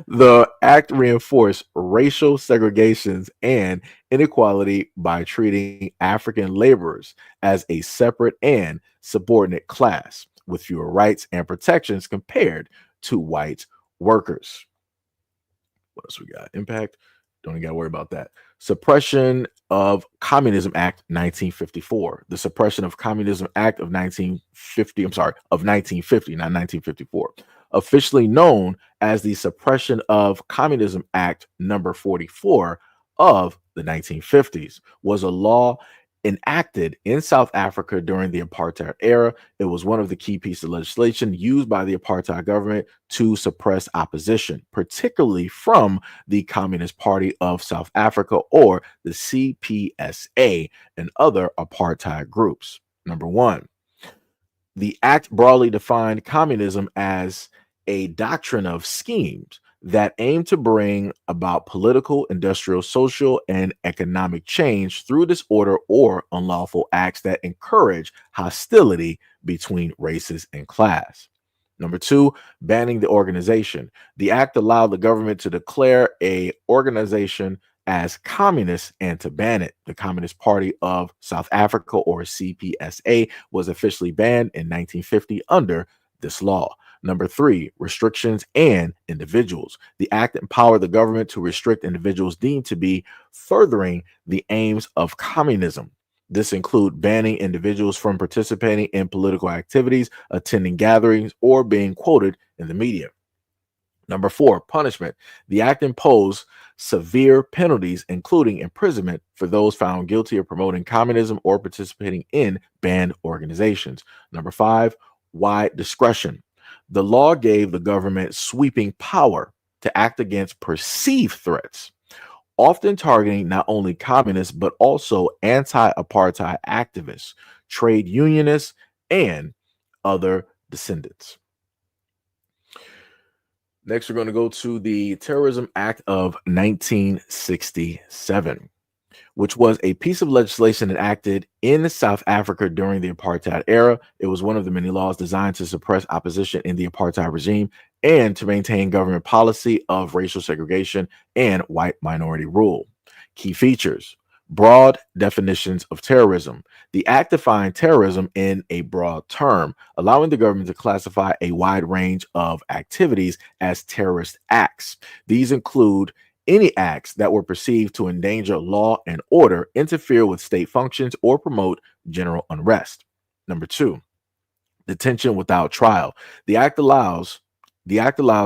the act reinforced racial segregations and inequality by treating African laborers as a separate and subordinate class with fewer rights and protections compared to white workers. What else we got? Impact. Don't even got to worry about that. Suppression of Communism Act 1954. The Suppression of Communism Act of 1950, of 1950, not 1954. Officially known as the Suppression of Communism Act number 44 of the 1950s, was a law enacted in South Africa during the apartheid era. It was one of the key pieces of legislation used by the apartheid government to suppress opposition, particularly from the Communist Party of South Africa, or the CPSA, and other apartheid groups. Number one, the act broadly defined communism as a doctrine of schemes that aim to bring about political, industrial, social, and economic change through disorder or unlawful acts that encourage hostility between races and class. Number two, banning the organization. The act allowed the government to declare a organization as communist and to ban it. The Communist Party of South Africa, or CPSA, was officially banned in 1950 under this law. Number three, restrictions and individuals. The act empowered the government to restrict individuals deemed to be furthering the aims of communism. This includes banning individuals from participating in political activities, attending gatherings, or being quoted in the media. Number four, punishment. The act imposed severe penalties, including imprisonment, for those found guilty of promoting communism or participating in banned organizations. Number five, wide discretion. The law gave the government sweeping power to act against perceived threats, often targeting not only communists, but also anti-apartheid activists, trade unionists, and other descendants. Next, we're going to go to the Terrorism Act of 1967, which was a piece of legislation enacted in South Africa during the apartheid era. It was one of the many laws designed to suppress opposition in the apartheid regime and to maintain government policy of racial segregation and white minority rule. Key features: broad definitions of terrorism. The act defined terrorism in a broad term, allowing the government to classify a wide range of activities as terrorist acts. These include any acts that were perceived to endanger law and order, interfere with state functions, or promote general unrest. Number two, detention without trial. The act allows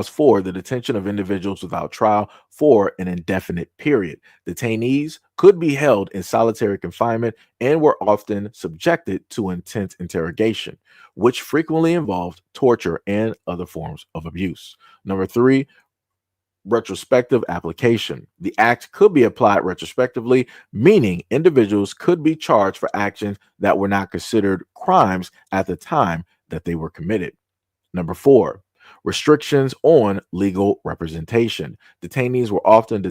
for the detention of individuals without trial for an indefinite period. Detainees could be held in solitary confinement and were often subjected to intense interrogation, which frequently involved torture and other forms of abuse. Number three, retrospective application. The act could be applied retrospectively, meaning individuals could be charged for actions that were not considered crimes at the time that they were committed. Number four, Restrictions on legal representation. Detainees were often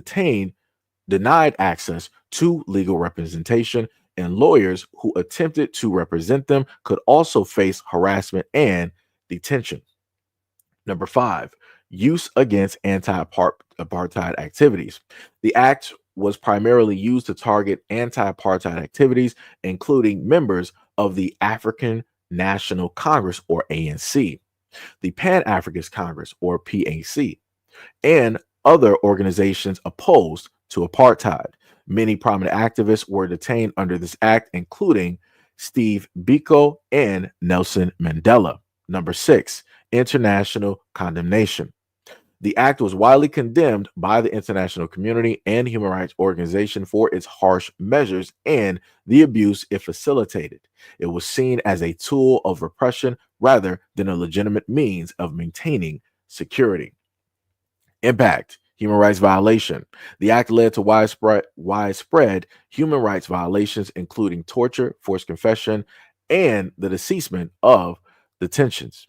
denied access to legal representation, and lawyers who attempted to represent them could also face harassment and detention. Number 5, use against anti-apartheid activities. The act was primarily used to target anti-apartheid activities, including members of the African National Congress, or ANC, the Pan-Africanist Congress, or PAC, and other organizations opposed to apartheid. Many prominent activists were detained under this act, including Steve Biko and Nelson Mandela. Number 6, international condemnation. The act was widely condemned by the international community and human rights organizations for its harsh measures and the abuse it facilitated. It was seen as a tool of repression rather than a legitimate means of maintaining security. Impact: human rights violation. The act led to widespread human rights violations, including torture, forced confession, and the deceasement of detentions.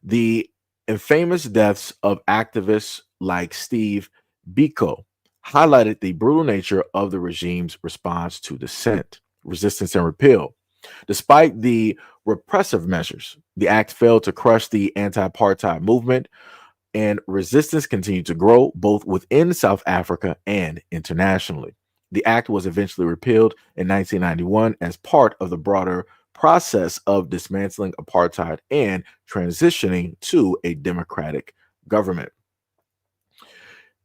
The infamous deaths of activists like Steve Biko highlighted the brutal nature of the regime's response to dissent, resistance, and repeal. Despite the repressive measures, the act failed to crush the anti-apartheid movement, and resistance continued to grow both within South Africa and internationally. The act was eventually repealed in 1991 as part of the broader process of dismantling apartheid and transitioning to a democratic government.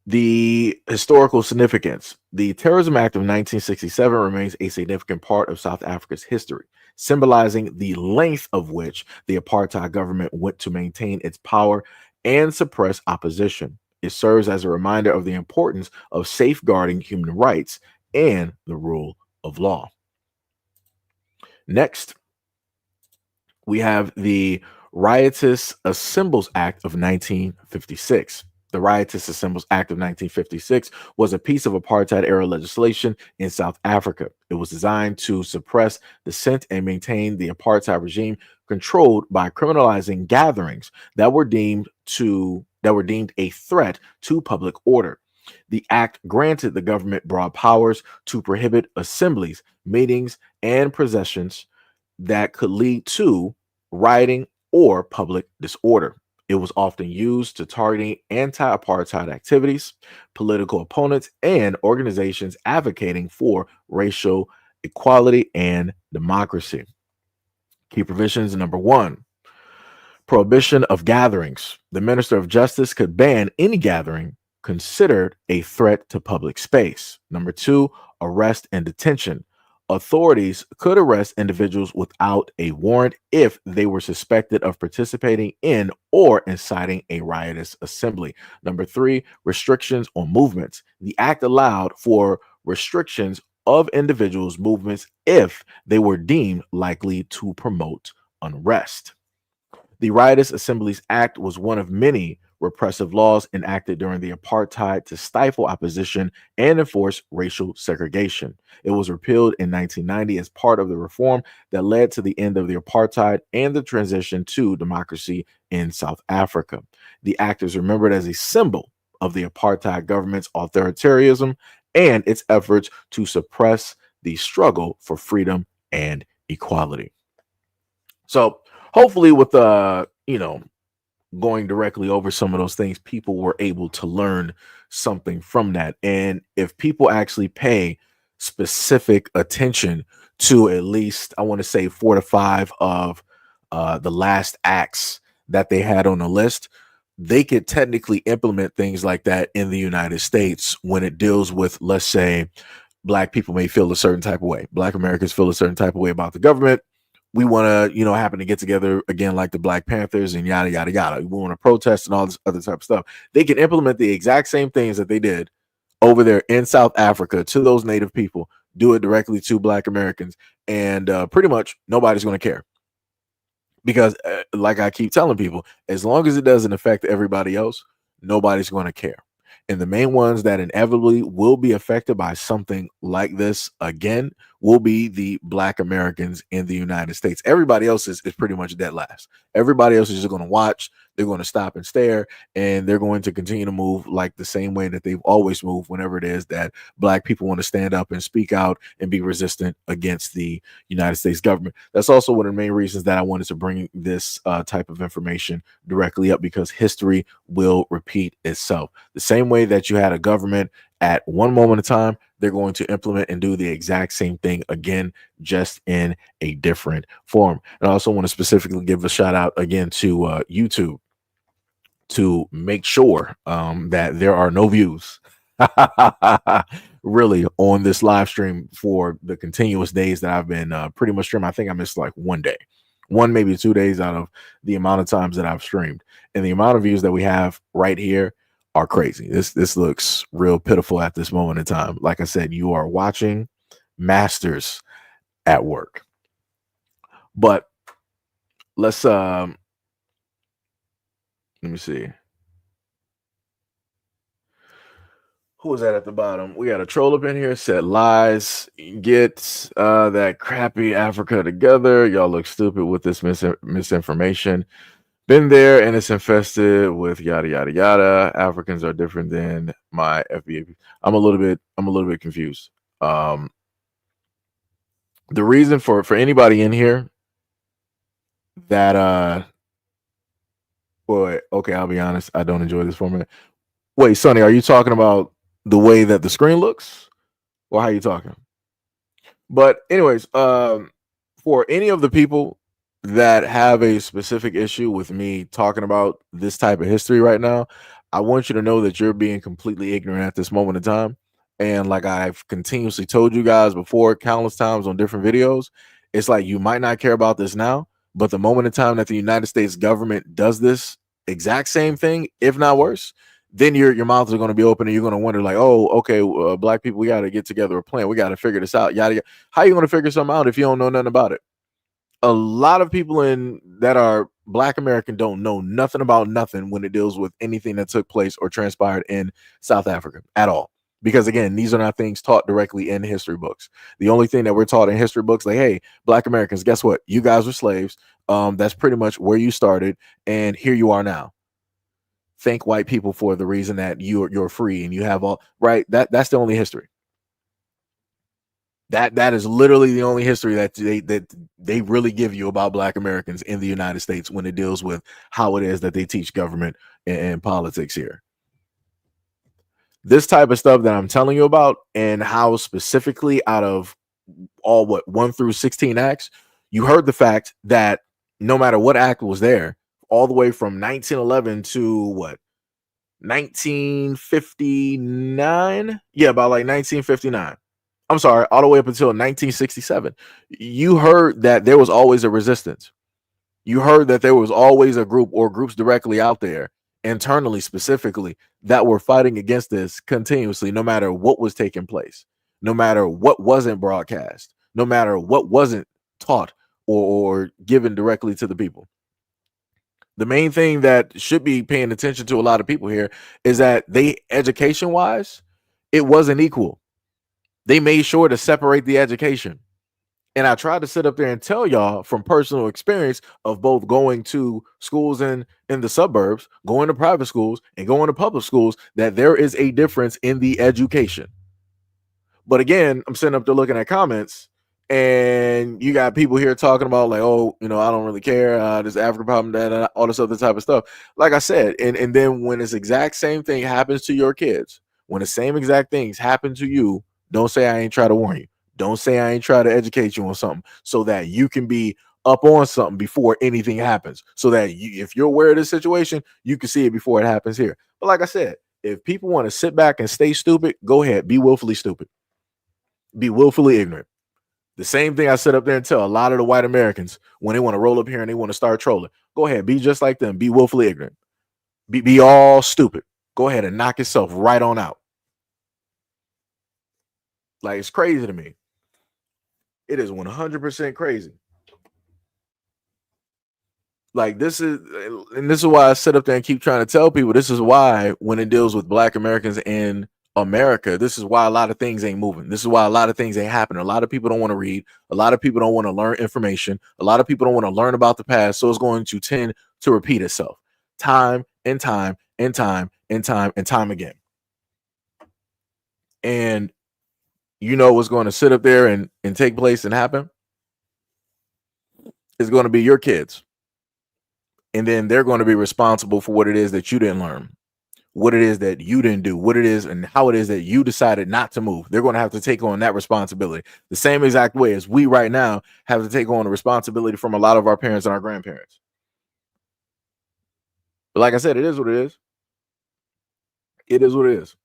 The historical significance. The Terrorism Act of 1967 remains a significant part of South Africa's history, symbolizing the length of which the apartheid government went to maintain its power and suppress opposition. It serves as a reminder of the importance of safeguarding human rights and the rule of law. Next, we have the Riotous Assembles Act of 1956. The Riotous Assembles Act of 1956 was a piece of apartheid-era legislation in South Africa. It was designed to suppress dissent and maintain the apartheid regime, controlled by criminalizing gatherings that were deemed a threat to public order. The act granted the government broad powers to prohibit assemblies, meetings, and processions that could lead to rioting or public disorder. It was often used to target anti-apartheid activities, political opponents, and organizations advocating for racial equality and democracy. Key provisions: number 1, prohibition of gatherings. The Minister of Justice could ban any gathering considered a threat to public space. Number 2, arrest and detention. Authorities could arrest individuals without a warrant if they were suspected of participating in or inciting a riotous assembly. Number 3, restrictions on movements. The act allowed for restrictions of individuals' movements if they were deemed likely to promote unrest. The Riotous Assemblies Act was one of many repressive laws enacted during the apartheid to stifle opposition and enforce racial segregation. It was repealed in 1990 as part of the reform that led to the end of the apartheid and the transition to democracy in South Africa. The act is remembered as a symbol of the apartheid government's authoritarianism and its efforts to suppress the struggle for freedom and equality. So hopefully with going directly over some of those things, people were able to learn something from that. And if people actually pay specific attention to at least, I want to say 4 to 5 of the last acts that they had on the list, they could technically implement things like that in the United States when it deals with, let's say, Black people may feel a certain type of way. Black Americans feel a certain type of way about the government. We want to, happen to get together again like the Black Panthers and yada, yada, yada. We want to protest and all this other type of stuff. They can implement the exact same things that they did over there in South Africa to those native people, do it directly to Black Americans, and pretty much nobody's going to care. Because like I keep telling people, as long as it doesn't affect everybody else, nobody's going to care. And the main ones that inevitably will be affected by something like this again will be the Black Americans in the United States. Everybody else is pretty much dead last. Everybody else is just going to watch. They're going to stop and stare, and they're going to continue to move like the same way that they've always moved whenever it is that Black people want to stand up and speak out and be resistant against the United States government. That's also one of the main reasons that I wanted to bring this type of information directly up, because history will repeat itself. The same way that you had a government at one moment in time, they're going to implement and do the exact same thing again, just in a different form. And I also want to specifically give a shout out again to YouTube to make sure that there are no views really on this live stream for the continuous days that I've been pretty much streaming. I think I missed like one day, one, maybe 2 days out of the amount of times that I've streamed. And the amount of views that we have right here are crazy. This looks real pitiful at this moment in time. Like I said, you are watching masters at work. But let's let me see. Who is that at the bottom? We got a troll up in here. Said lies. Get that crappy Africa together. Y'all look stupid with this misinformation. Been there, and it's infested with yada yada yada. Africans are different than my FBA. I'm a little bit confused. The reason for anybody in here that boy, okay, I'll be honest, I don't enjoy this format. Wait, Sonny, are you talking about the way that the screen looks, or how you talking? But anyways, for any of the people that have a specific issue with me talking about this type of history right now, I want you to know that you're being completely ignorant at this moment in time. And like I've continuously told you guys before, countless times on different videos, it's like you might not care about this now, but the moment in time that the United States government does this exact same thing, if not worse, then your mouths are going to be open and you're going to wonder like, oh, okay, Black people, we got to get together a plan. We got to figure this out. Yada, yada. How are you going to figure something out if you don't know nothing about it? A lot of people that are Black American don't know nothing about nothing when it deals with anything that took place or transpired in South Africa at all. Because again, these are not things taught directly in history books. The only thing that we're taught in history books, like, hey, Black Americans, guess what? You guys were slaves. That's pretty much where you started, and here you are now. Thank white people for the reason that you're free and you have all right. That's the only history. That is literally the only history that they really give you about Black Americans in the United States when it deals with how it is that they teach government and politics here. This type of stuff that I'm telling you about, and how specifically out of all 1 through 16 acts, you heard the fact that no matter what act was there, all the way from 1911 to 1959? Yeah, about like 1959. I'm sorry, all the way up until 1967. You heard that there was always a resistance. You heard that there was always a group or groups directly out there, internally specifically, that were fighting against this continuously, no matter what was taking place, no matter what wasn't broadcast, no matter what wasn't taught or given directly to the people. The main thing that should be paying attention to a lot of people here is that education wise, it wasn't equal. They made sure to separate the education. And I tried to sit up there and tell y'all from personal experience of both going to schools in the suburbs, going to private schools, and going to public schools, that there is a difference in the education. But again, I'm sitting up there looking at comments, and you got people here talking about like, oh, I don't really care. This African problem, that all this other type of stuff. Like I said, and then when this exact same thing happens to your kids, when the same exact things happen to you, don't say I ain't try to warn you. Don't say I ain't try to educate you on something so that you can be up on something before anything happens. So that if you're aware of this situation, you can see it before it happens here. But like I said, if people want to sit back and stay stupid, go ahead. Be willfully stupid. Be willfully ignorant. The same thing I sit up there and tell a lot of the white Americans when they want to roll up here and they want to start trolling. Go ahead. Be just like them. Be willfully ignorant. Be all stupid. Go ahead and knock yourself right on out. Like, it's crazy to me. It is 100% crazy. Like, this is why I sit up there and keep trying to tell people, this is why when it deals with Black Americans in America, this is why a lot of things ain't moving. This is why a lot of things ain't happening. A lot of people don't want to read. A lot of people don't want to learn information. A lot of people don't want to learn about the past. So it's going to tend to repeat itself time and time and time and time and time again. And you know what's going to sit up there and take place and happen? It's going to be your kids. And then they're going to be responsible for what it is that you didn't learn, what it is that you didn't do, what it is and how it is that you decided not to move. They're going to have to take on that responsibility the same exact way as we right now have to take on the responsibility from a lot of our parents and our grandparents. But like I said, it is what it is. It is what it is.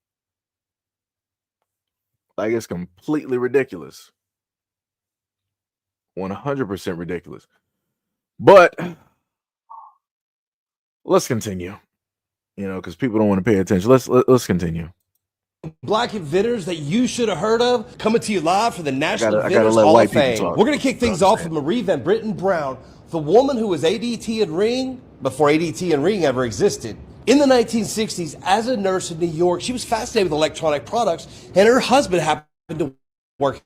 Like, it's completely ridiculous. 100% ridiculous. But let's continue, you know, because people don't want to pay attention. Let's continue. Black inventors that you should have heard of, coming to you live for the National I gotta Inventors let Hall white of people Fame. talk. We're going to kick things off with Marie Van Brittan Brown, the woman who was ADT and Ring before ADT and Ring ever existed. In the 1960s, as a nurse in New York, she was fascinated with electronic products, and her husband happened to work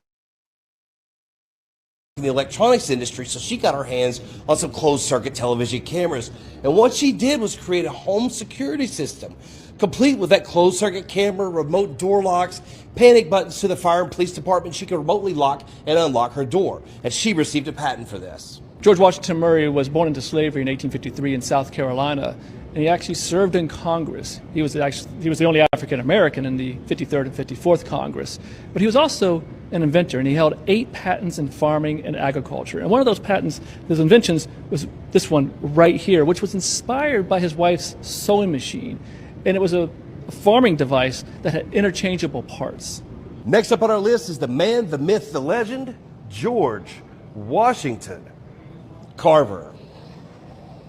in the electronics industry, so she got her hands on some closed-circuit television cameras. And what she did was create a home security system, complete with that closed-circuit camera, remote door locks, panic buttons to the fire and police department. She could remotely lock and unlock her door, and she received a patent for this. George Washington Murray was born into slavery in 1853 in South Carolina, and he actually served in Congress. He was the only African American in the 53rd and 54th Congress, but he was also an inventor, and he held 8 patents in farming and agriculture. And one of those patents, those inventions, was this one right here, which was inspired by his wife's sewing machine, and it was a farming device that had interchangeable parts. Next up on our list is the man, the myth, the legend, George Washington Carver.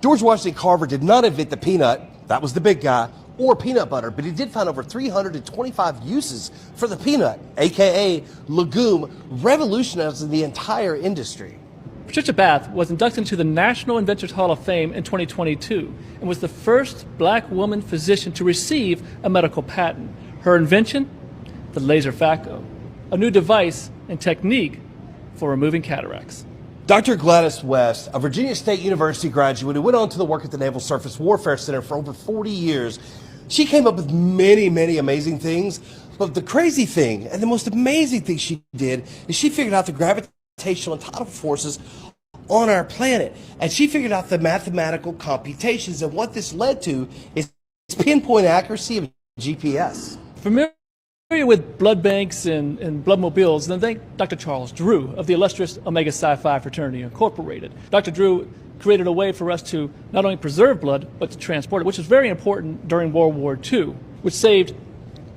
George Washington Carver did not invent the peanut, that was the big guy, or peanut butter, but he did find over 325 uses for the peanut, aka legume, revolutionizing the entire industry. Patricia Bath was inducted into the National Inventors Hall of Fame in 2022 and was the first black woman physician to receive a medical patent. Her invention, the laser phaco, a new device and technique for removing cataracts. Dr. Gladys West, a Virginia State University graduate who went on to work at the Naval Surface Warfare Center for over 40 years, she came up with many, many amazing things. But the crazy thing, and the most amazing thing she did, is she figured out the gravitational and tidal forces on our planet. And she figured out the mathematical computations, and what this led to is pinpoint accuracy of GPS. Familiar with blood banks and blood mobiles, then thank Dr. Charles Drew of the illustrious Omega Psi Phi Fraternity Incorporated. Dr. Drew created a way for us to not only preserve blood, but to transport it, which was very important during World War II, which saved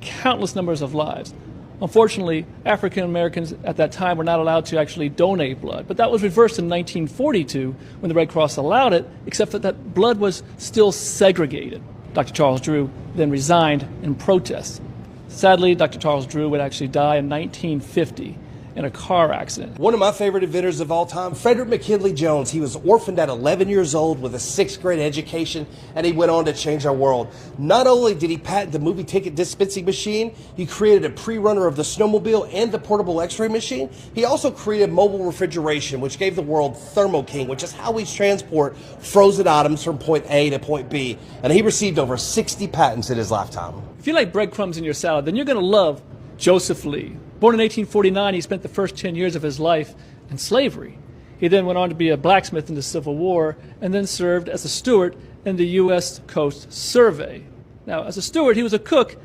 countless numbers of lives. Unfortunately, African Americans at that time were not allowed to actually donate blood, but that was reversed in 1942 when the Red Cross allowed it, except that blood was still segregated. Dr. Charles Drew then resigned in protest. Sadly, Dr. Charles Drew would actually die in 1950 in a car accident. One of my favorite inventors of all time, Frederick McKinley Jones. He was orphaned at 11 years old with a 6th grade education, and he went on to change our world. Not only did he patent the movie ticket dispensing machine, he created a pre-runner of the snowmobile and the portable x-ray machine. He also created mobile refrigeration, which gave the world Thermo King, which is how we transport frozen items from point A to point B. And he received over 60 patents in his lifetime. If you like breadcrumbs in your salad, then you're going to love Joseph Lee. Born in 1849, he spent the first 10 years of his life in slavery. He then went on to be a blacksmith in the Civil War and then served as a steward in the U.S. Coast Survey. Now, as a steward, he was a cook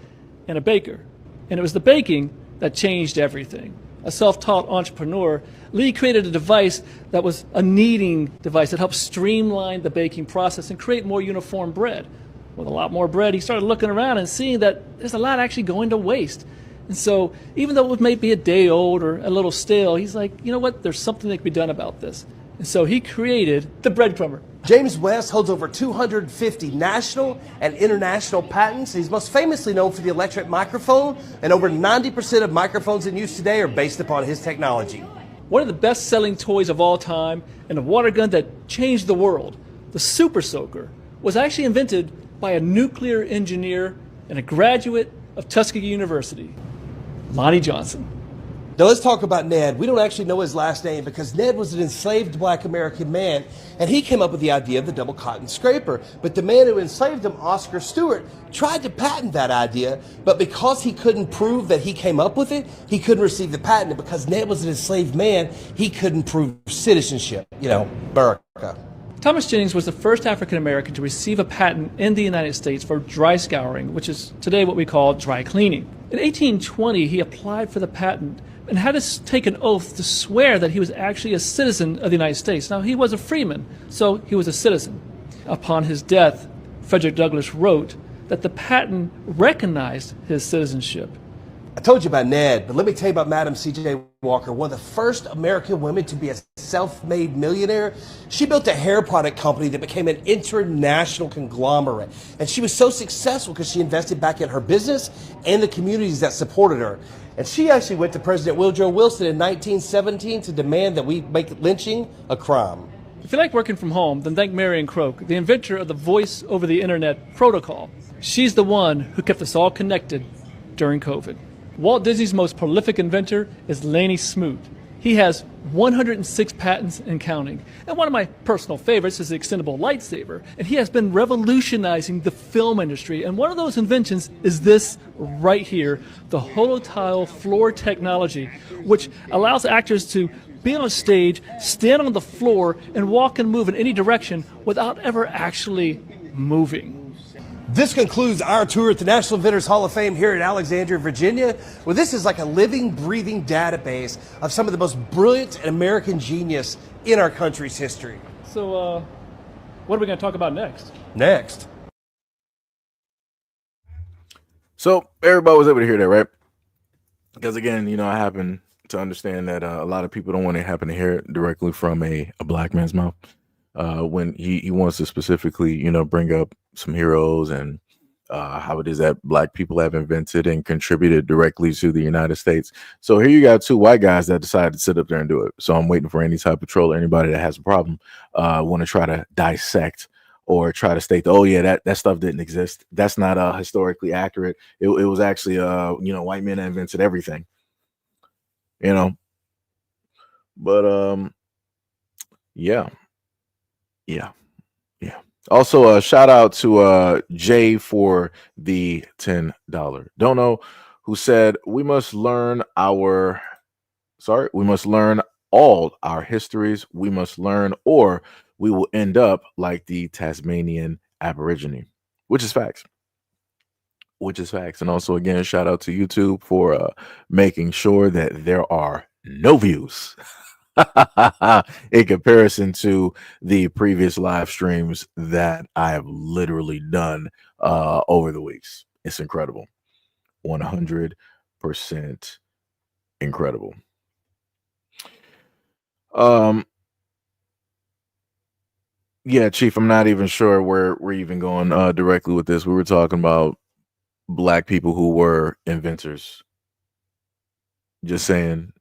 and a baker, and it was the baking that changed everything. A self-taught entrepreneur, Lee created a device that was a kneading device that helped streamline the baking process and create more uniform bread. With a lot more bread, he started looking around and seeing that there's a lot actually going to waste. And so even though it may be a day old or a little stale, he's like, you know what, there's something that can be done about this. And so he created the breadcrumber. James West holds over 250 national and international patents. He's most famously known for the electric microphone, and over 90% of microphones in use today are based upon his technology. One of the best-selling toys of all time and a water gun that changed the world, the Super Soaker, was actually invented by a nuclear engineer and a graduate of Tuskegee University, Lonnie Johnson. Now let's talk about Ned. We don't actually know his last name because Ned was an enslaved black American man, and he came up with the idea of the double cotton scraper. But the man who enslaved him, Oscar Stewart, tried to patent that idea, but because he couldn't prove that he came up with it, he couldn't receive the patent. And because Ned was an enslaved man, he couldn't prove citizenship. You know, America. Thomas Jennings was the first African American to receive a patent in the United States for dry scouring, which is today what we call dry cleaning. In 1820, he applied for the patent and had to take an oath to swear that he was actually a citizen of the United States. Now, he was a freeman, so he was a citizen. Upon his death, Frederick Douglass wrote that the patent recognized his citizenship. I told you about Ned, but let me tell you about Madam C.J. Walker, one of the first American women to be a self-made millionaire. She built a hair product company that became an international conglomerate. And she was so successful because she invested back in her business and the communities that supported her. And she actually went to President Woodrow Wilson in 1917 to demand that we make lynching a crime. If you like working from home, then thank Marion Croak, the inventor of the Voice over the Internet protocol. She's the one who kept us all connected during COVID. Walt Disney's most prolific inventor is Laney Smoot. He has 106 patents and counting. And one of my personal favorites is the extendable lightsaber. And he has been revolutionizing the film industry. And one of those inventions is this right here, the holotile floor technology, which allows actors to be on stage, stand on the floor, and walk and move in any direction without ever actually moving. This concludes our tour at the National Inventors Hall of Fame here in Alexandria, Virginia, where this is like a living, breathing database of some of the most brilliant and American genius in our country's history. So, what are we going to talk about next? Next. So everybody was able to hear that, right? Because again, you know, I happen to understand that a lot of people don't want to happen to hear it directly from a black man's mouth. When he wants to specifically, you know, bring up some heroes and how it is that black people have invented and contributed directly to the United States. So here you got two white guys that decided to sit up there and do it. So I'm waiting for any type of troll or anybody that has a problem, want to try to dissect or try to state that, oh yeah, that stuff didn't exist. That's not historically accurate. It was actually you know, white men that invented everything. You know. But yeah. Also, shout out to Jay for the $10 dono, who said we must learn all our histories. We must learn, or we will end up like the Tasmanian Aborigine, which is facts. And also, again, shout out to YouTube for making sure that there are no views in comparison to the previous live streams that I have literally done over the weeks. It's incredible. 100% incredible. Yeah, Chief, I'm not even sure where we're even going directly with this. We were talking about black people who were inventors. Just saying.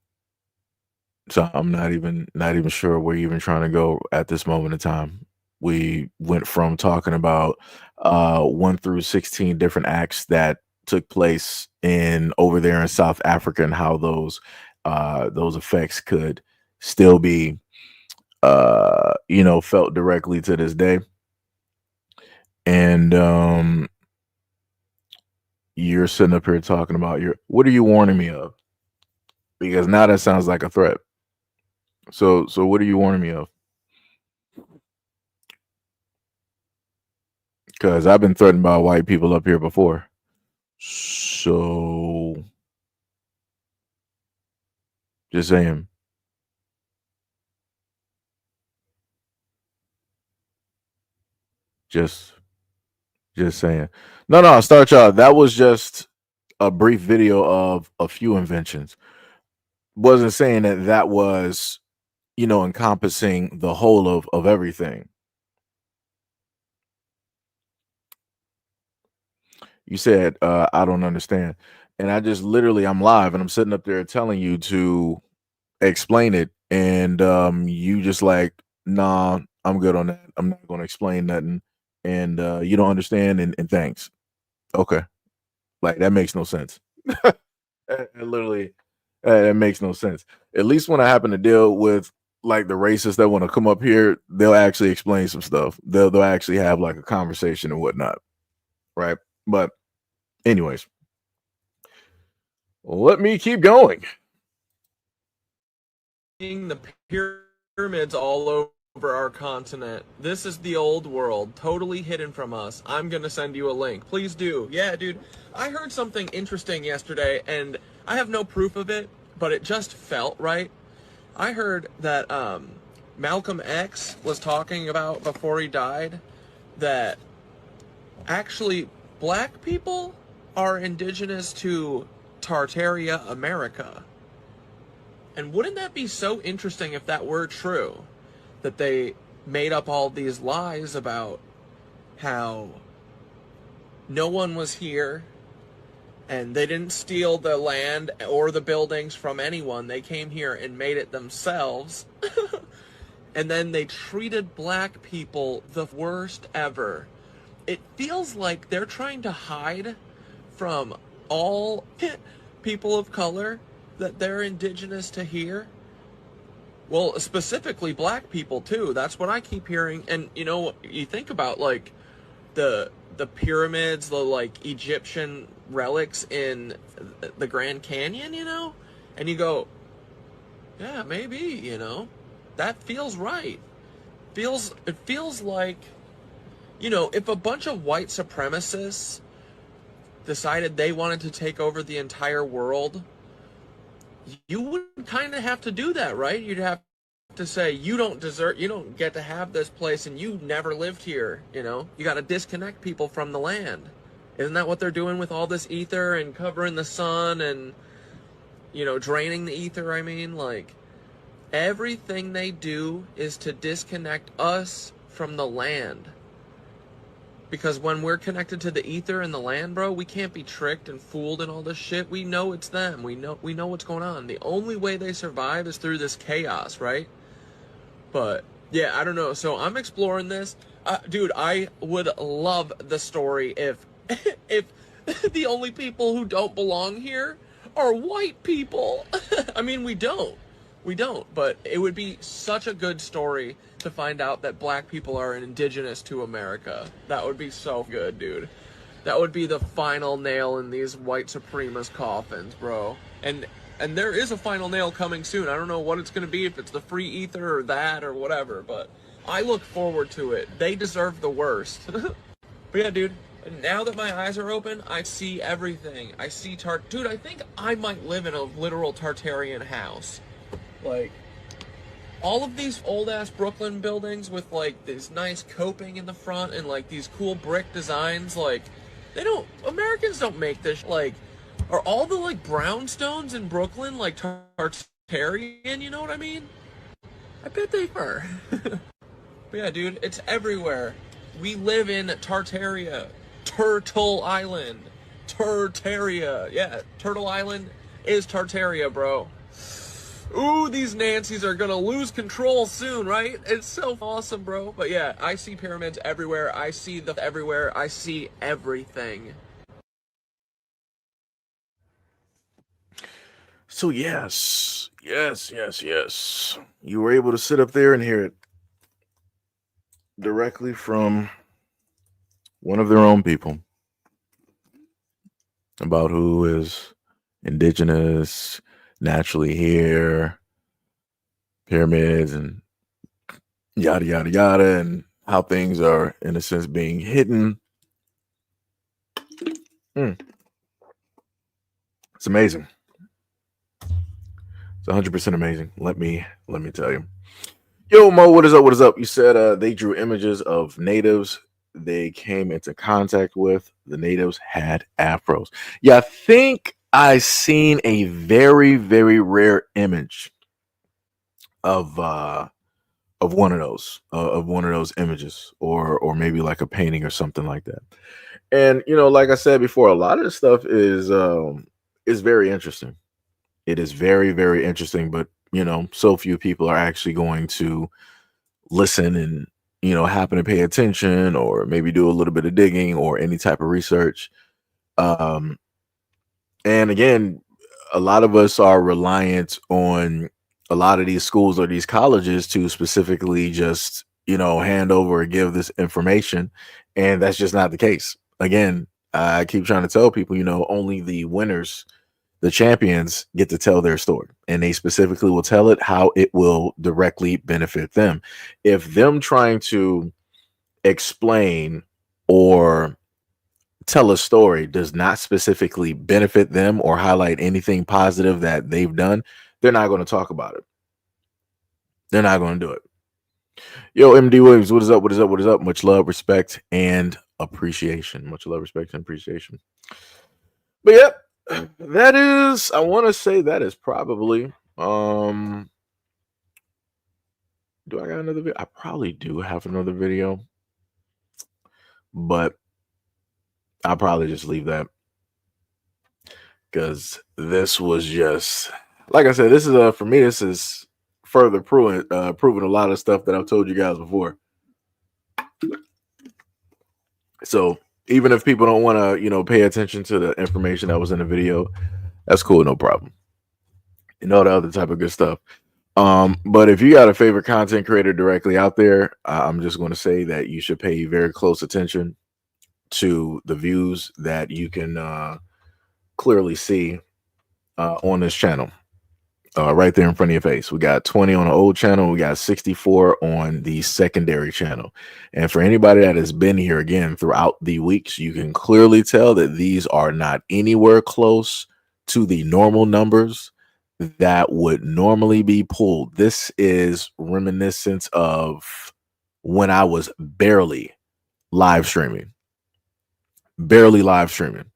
So I'm not even sure where you're even trying to go at this moment in time. We went from talking about 1 through 16 different acts that took place over there in South Africa and how those effects could still be you know, felt directly to this day. And you're sitting up here talking about what are you warning me of? Because now that sounds like a threat. So what are you warning me of? Because I've been threatened by white people up here before. So just saying. Just saying. No, I'll start y'all. That was just a brief video of a few inventions. Wasn't saying that was, you know, encompassing the whole of everything. You said, I don't understand. And I just literally, I'm live and I'm sitting up there telling you to explain it. And you just like, nah, I'm good on that. I'm not going to explain nothing. And you don't understand. And thanks. Okay. Like that makes no sense. Literally, that makes no sense. At least when I happen to deal with like the racists that want to come up here, they'll actually explain some stuff. They'll actually have like a conversation and whatnot, right? But anyways, let me keep going. The pyramids all over our continent. This is the old world, totally hidden from us. I'm gonna send you a link. Please do. Yeah, dude. I heard something interesting yesterday, and I have no proof of it, but it just felt right. I heard that Malcolm X was talking about before he died that actually black people are indigenous to Tartaria America. And wouldn't that be so interesting if that were true? That they made up all these lies about how no one was here and they didn't steal the land or the buildings from anyone. They came here and made it themselves. And then they treated black people the worst ever. It feels like they're trying to hide from all people of color that they're indigenous to here. Well, specifically black people too. That's what I keep hearing. And you know, you think about like the pyramids, the like Egyptian relics in the Grand Canyon, you know? And you go, yeah, maybe, you know. That feels right. It feels like, you know, if a bunch of white supremacists decided they wanted to take over the entire world, you would kind of have to do that, right? You'd have to say, you don't get to have this place and you never lived here, you know? You got to disconnect people from the land. Isn't that what they're doing with all this ether and covering the sun and, you know, draining the ether? I mean, like, everything they do is to disconnect us from the land. Because when we're connected to the ether and the land, bro, we can't be tricked and fooled and all this shit. We know it's them. We know what's going on. The only way they survive is through this chaos, right? But yeah, I don't know. So I'm exploring this. Dude, I would love the story if the only people who don't belong here are white people. I mean, we don't, but it would be such a good story to find out that black people are indigenous to America. That would be so good, dude. That would be the final nail in these white supremacist coffins, bro. And there is a final nail coming soon. I don't know what it's going to be, if it's the free ether or that or whatever, but I look forward to it. They deserve the worst. But yeah, dude, now that my eyes are open, I see everything. I see dude, I think I might live in a literal Tartarian house. Like, all of these old-ass Brooklyn buildings with, like, this nice coping in the front and, like, these cool brick designs, like, Americans don't make this, like, are all the, like, brownstones in Brooklyn, like, Tartarian, you know what I mean? I bet they are. But yeah, dude, it's everywhere. We live in Tartaria. Turtle Island. Tartaria. Yeah, Turtle Island is Tartaria, bro. Ooh, these Nancys are gonna lose control soon, right? It's so awesome, bro. But yeah, I see pyramids everywhere. I see everywhere. I see everything. So yes. You were able to sit up there and hear it directly from one of their own people about who is indigenous, naturally here, pyramids and yada yada yada, and how things are in a sense being hidden. It's amazing. It's 100% amazing. Let me tell you. Yo, Mo, what is up? What is up? You said they drew images of natives they came into contact with. The natives had afros. Yeah, I think I seen a very, very rare image of one of those images, or maybe like a painting or something like that. And you know, like I said before, a lot of this stuff is very interesting. It is very, very interesting, but you know, so few people are actually going to listen and, you know, happen to pay attention or maybe do a little bit of digging or any type of research. And again, a lot of us are reliant on a lot of these schools or these colleges to specifically just, hand over or give this information. And that's just not the case. Again, I keep trying to tell people, only the winners, the champions, get to tell their story. And they specifically will tell it how it will directly benefit them. If them trying to explain or tell a story does not specifically benefit them or highlight anything positive that they've done, they're not going to talk about it. They're not going to do it. Yo, MD Williams, what is up? What is up? What is up? Much love, respect, and appreciation. Much love, respect, and appreciation. But yep, that is, I want to say that is probably, do I got another video? I probably do have another video, but I'll probably just leave that because this was just, like I said, this is for me, this is further proving a lot of stuff that I've told you guys before. So even if people don't want to, pay attention to the information that was in the video, that's cool, no problem. The other type of good stuff. But if you got a favorite content creator directly out there, I'm just going to say that you should pay very close attention to the views that you can clearly see on this channel. Right there in front of your face. We got 20 on the old channel. We got 64 on the secondary channel. And for anybody that has been here again throughout the weeks, you can clearly tell that these are not anywhere close to the normal numbers that would normally be pulled. This is reminiscent of when I was barely live streaming. Barely live streaming.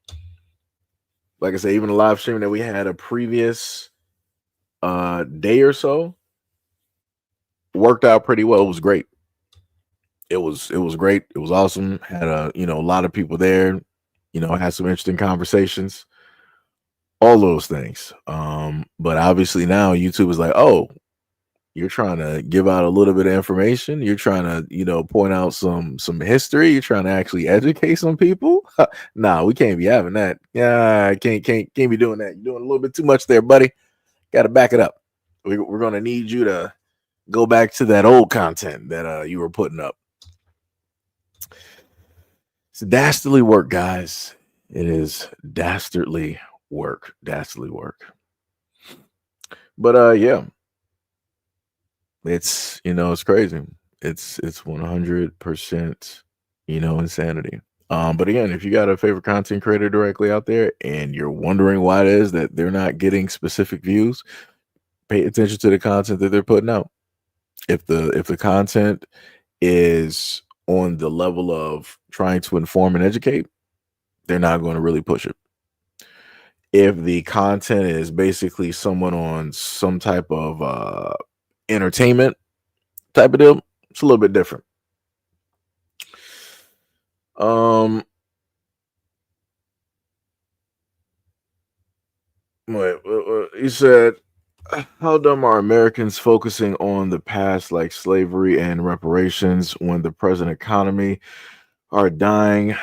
Like I said, even the live stream that we had a previous day or so worked out pretty well. It was great. It was great. It was awesome. Had a lot of people there, had some interesting conversations, all those things. But obviously now YouTube is like, oh, you're trying to give out a little bit of information, you're trying to point out some history, you're trying to actually educate some people. Nah, we can't be having that. Yeah, can't be doing that. You're doing a little bit too much there, buddy. Got to back it up. We're going to need you to go back to that old content that you were putting up. It's dastardly work, guys. It is dastardly work. Dastardly work. But yeah, it's it's crazy. It's 100% insanity. But again, if you got a favorite content creator directly out there and you're wondering why it is that they're not getting specific views, pay attention to the content that they're putting out. If the content is on the level of trying to inform and educate, they're not going to really push it. If the content is basically someone on some type of entertainment type of deal, it's a little bit different. He said, how dumb are Americans focusing on the past like slavery and reparations when the present economy are dying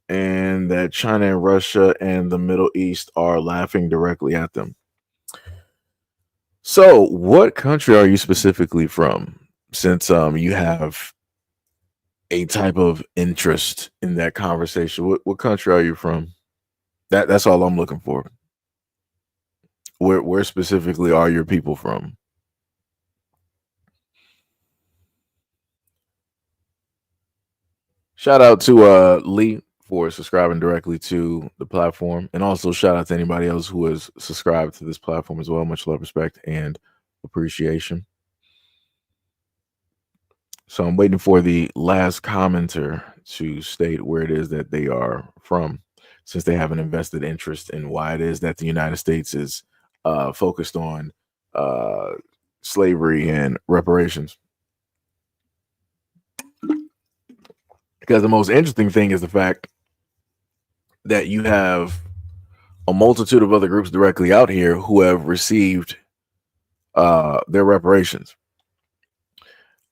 and that China and Russia and the Middle East are laughing directly at them? So what country are you specifically from? Since you have a type of interest in that conversation, what country are you from? That's all I'm looking for. Where specifically are your people from? Shout out to Lee for subscribing directly to the platform, and also shout out to anybody else who has subscribed to this platform as well. Much love, respect, and appreciation. So I'm waiting for the last commenter to state where it is that they are from, since they have an invested interest in why it is that the United States is focused on slavery and reparations. Because the most interesting thing is the fact that you have a multitude of other groups directly out here who have received their reparations.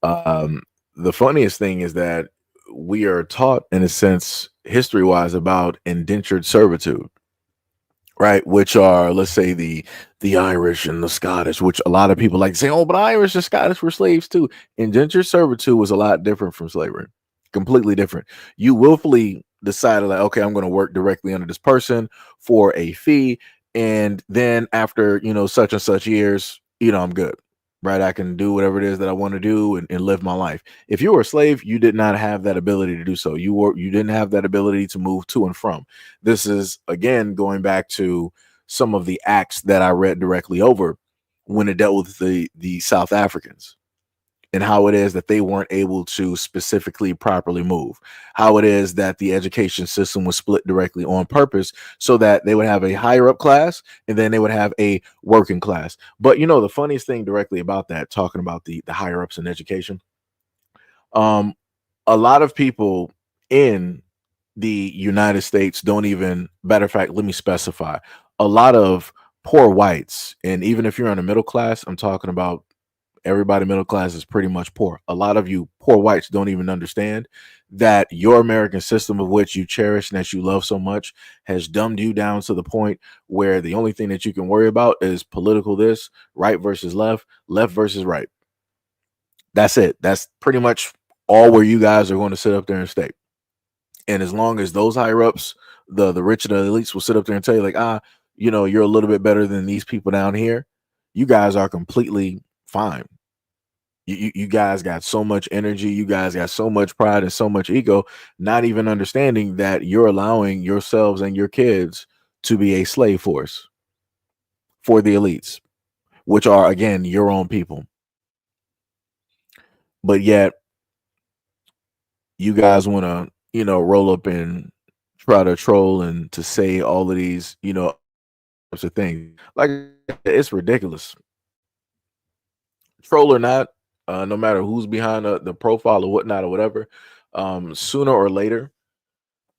The funniest thing is that we are taught, in a sense, history-wise, about indentured servitude, right? Which are, let's say, the Irish and the Scottish, which a lot of people like to say, oh, but Irish and Scottish were slaves too. Indentured servitude was a lot different from slavery, completely different. You willfully decided, like, okay, I'm going to work directly under this person for a fee, and then after such and such years, I'm good, right? I can do whatever it is that I want to do and live my life. If you were a slave, you did not have that ability to do so. You didn't have that ability to move to and from. This is again going back to some of the acts that I read directly over when it dealt with the South Africans and how it is that they weren't able to specifically properly move, how it is that the education system was split directly on purpose so that they would have a higher up class and then they would have a working class. But the funniest thing directly about that, talking about the higher ups in education, um, a lot of people in the United States don't even, matter of fact, let me specify, a lot of poor whites, and even if you're in the middle class, I'm talking about everybody middle class is pretty much poor. A lot of you poor whites don't even understand that your American system, of which you cherish and that you love so much, has dumbed you down to the point where the only thing that you can worry about is political this, right versus left, left versus right. That's it. That's pretty much all where you guys are going to sit up there and stay. And as long as those higher ups, the rich and the elites will sit up there and tell you, like, you're a little bit better than these people down here, you guys are completely fine. You guys got so much energy, you guys got so much pride and so much ego, not even understanding that you're allowing yourselves and your kids to be a slave force for the elites, which are again your own people. But yet you guys want to, roll up and try to troll and to say all of these, types of things. Like, it's ridiculous. Troll or not, no matter who's behind the profile or whatnot or whatever, sooner or later,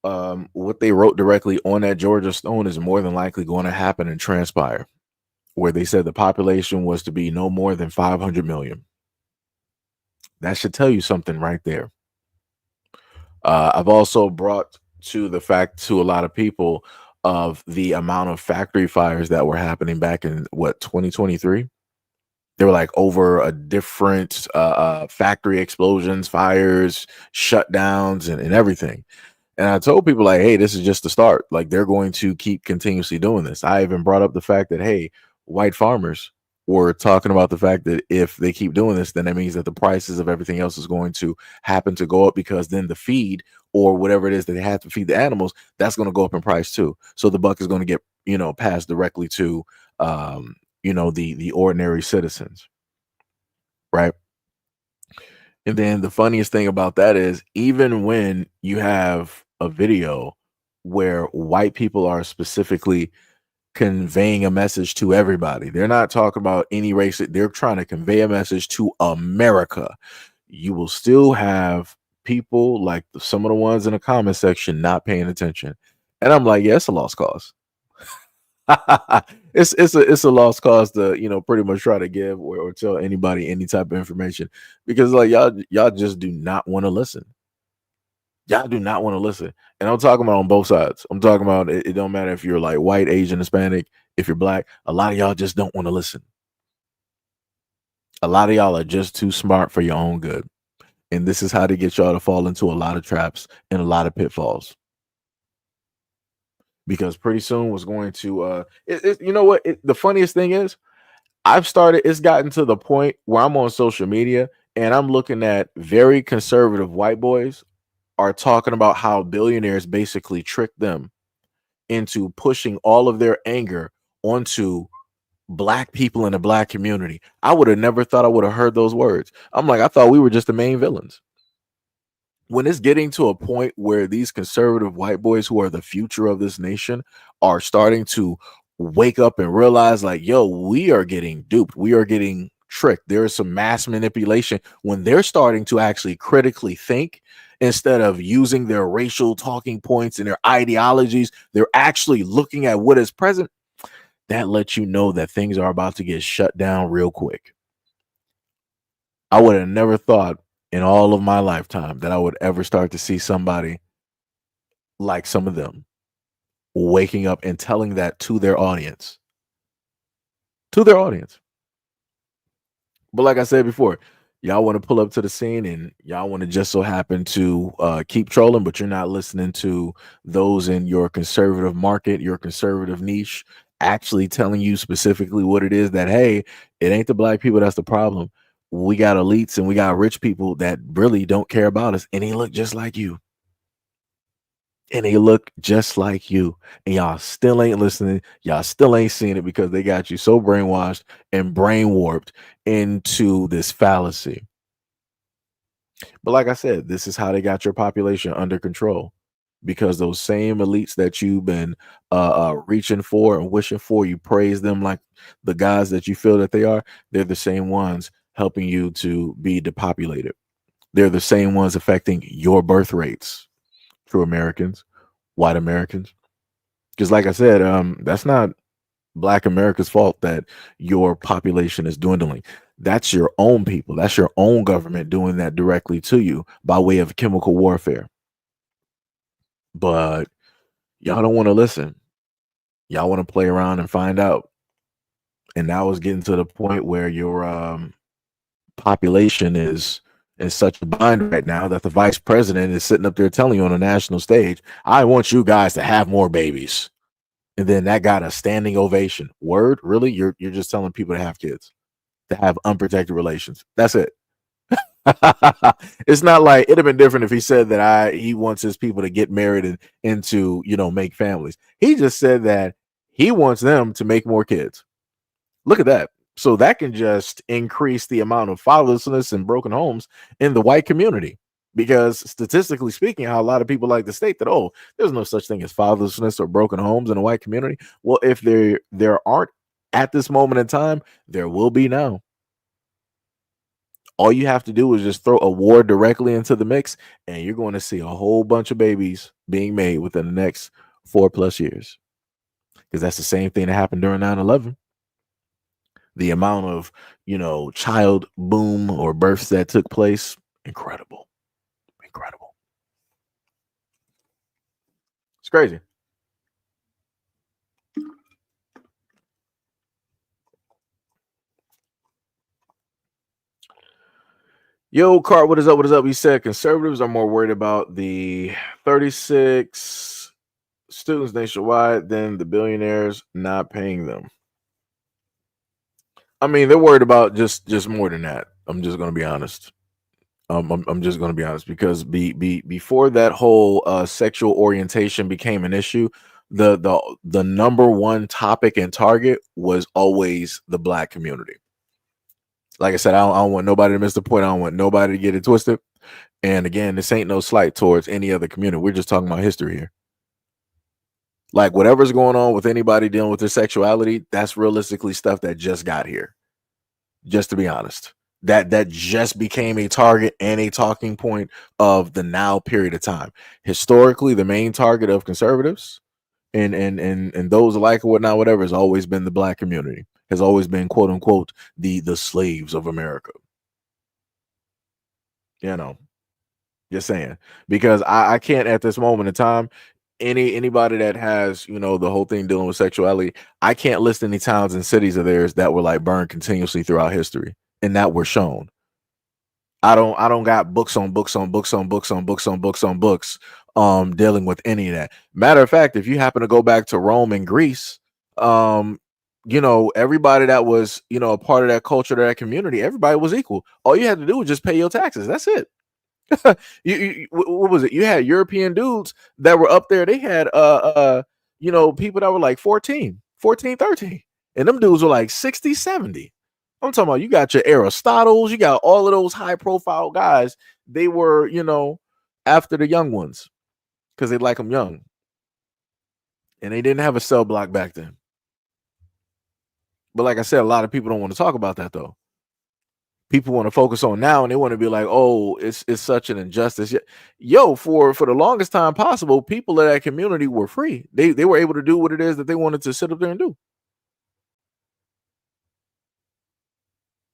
what they wrote directly on that Georgia Stone is more than likely going to happen and transpire, where they said the population was to be no more than 500 million. That should tell you something right there. I've also brought to the fact to a lot of people of the amount of factory fires that were happening back in 2023. They were like over a different factory explosions, fires, shutdowns, and everything. And I told people, like, hey, this is just the start. Like, they're going to keep continuously doing this. I even brought up the fact that, hey, white farmers were talking about the fact that if they keep doing this, then that means that the prices of everything else is going to happen to go up, because then the feed or whatever it is that they have to feed the animals, that's going to go up in price too. So the buck is going to get, passed directly to, the ordinary citizens, right? And then the funniest thing about that is, even when you have a video where white people are specifically conveying a message to everybody, they're not talking about any race, they're trying to convey a message to America, you will still have people like some of the ones in the comment section not paying attention. And I'm like, yeah, it's a lost cause. It's a lost cause to pretty much try to give or tell anybody any type of information, because like y'all just do not want to listen. Y'all do not want to listen. And I'm talking about on both sides. I'm talking about it don't matter if you're like white, Asian, Hispanic, if you're black, a lot of y'all just don't want to listen. A lot of y'all are just too smart for your own good. And this is how to get y'all to fall into a lot of traps and a lot of pitfalls. Because pretty soon was going to you know what, the funniest thing is, it's gotten to the point where I'm on social media and I'm looking at very conservative white boys are talking about how billionaires basically tricked them into pushing all of their anger onto black people in the black community. I would have never thought I would have heard those words. I'm like, I thought we were just the main villains. When it's getting to a point where these conservative white boys who are the future of this nation are starting to wake up and realize, like, yo, we are getting duped, we are getting tricked, there is some mass manipulation, when they're starting to actually critically think instead of using their racial talking points and their ideologies, they're actually looking at what is present, that lets you know that things are about to get shut down real quick. I would have never thought in all of my lifetime that I would ever start to see somebody like some of them. waking up and telling that to their audience. To their audience. But like I said before, y'all want to pull up to the scene and y'all want to just so happen to keep trolling, but you're not listening to those in your conservative market, your conservative niche, actually telling you specifically what it is that, hey, it ain't the black people that's the problem. We got elites and we got rich people that really don't care about us, and they look just like you. And they look just like you. And y'all still ain't listening. Y'all still ain't seeing it because they got you so brainwashed and brain warped into this fallacy. But like I said, this is how they got your population under control, because those same elites that you've been reaching for and wishing for, you praise them like the guys that you feel that they are. They're the same ones helping you to be depopulated. They're the same ones affecting your birth rates. True Americans, white Americans. Because like I said, that's not black America's fault that your population is dwindling. That's your own people. That's your own government doing that directly to you by way of chemical warfare. But y'all don't want to listen. Y'all want to play around and find out. And now it's getting to the point where your population is in such a bind right now that the vice president is sitting up there telling you on a national stage, I want you guys to have more babies. And then that got a standing ovation. Word? Really? You're just telling people to have kids, to have unprotected relations. That's it. It's not like it'd have been different if he said that he wants his people to get married and into, make families. He just said that he wants them to make more kids. Look at that. So that can just increase the amount of fatherlessness and broken homes in the white community. Because statistically speaking, how a lot of people like to state that, oh, there's no such thing as fatherlessness or broken homes in a white community. Well, if there aren't at this moment in time, there will be now. All you have to do is just throw a war directly into the mix, and you're going to see a whole bunch of babies being made within the next 4+ years. Because that's the same thing that happened during 9/11. The amount of, child boom or births that took place, incredible. Incredible. It's crazy. Yo, Cart, what is up? What is up? He said conservatives are more worried about the 36 students nationwide than the billionaires not paying them. I mean, they're worried about just more than that. I'm just going to be honest. I'm just going to be honest, because before that whole sexual orientation became an issue, the number one topic and target was always the black community. Like I said, I don't want nobody to miss the point. I don't want nobody to get it twisted. And again, this ain't no slight towards any other community. We're just talking about history here. Like whatever's going on with anybody dealing with their sexuality, that's realistically stuff that just got here. Just to be honest, that just became a target and a talking point of the now period of time. Historically, the main target of conservatives and those alike or whatnot, whatever, has always been the black community. Has always been, quote unquote, the slaves of America. Just saying, because I can't at this moment in time, anybody that has, the whole thing dealing with sexuality, I can't list any towns and cities of theirs that were like burned continuously throughout history and that were shown. I don't got books on books on books on books on books on books on books dealing with any of that. Matter of fact, if you happen to go back to Rome and Greece, everybody that was, a part of that culture, that community, everybody was equal. All you had to do was just pay your taxes. That's it. What was it? You had European dudes that were up there. They had people that were like 14, 13, and them dudes were like 60, 70. I'm talking about, you got your Aristotles, you got all of those high profile guys. They were, after the young ones because they like them young, and they didn't have a cell block back then. But like I said, a lot of people don't want to talk about that though. People want to focus on now, and they want to be like, oh, it's such an injustice. Yo, for the longest time possible, people of that community were free. They were able to do what it is that they wanted to sit up there and do.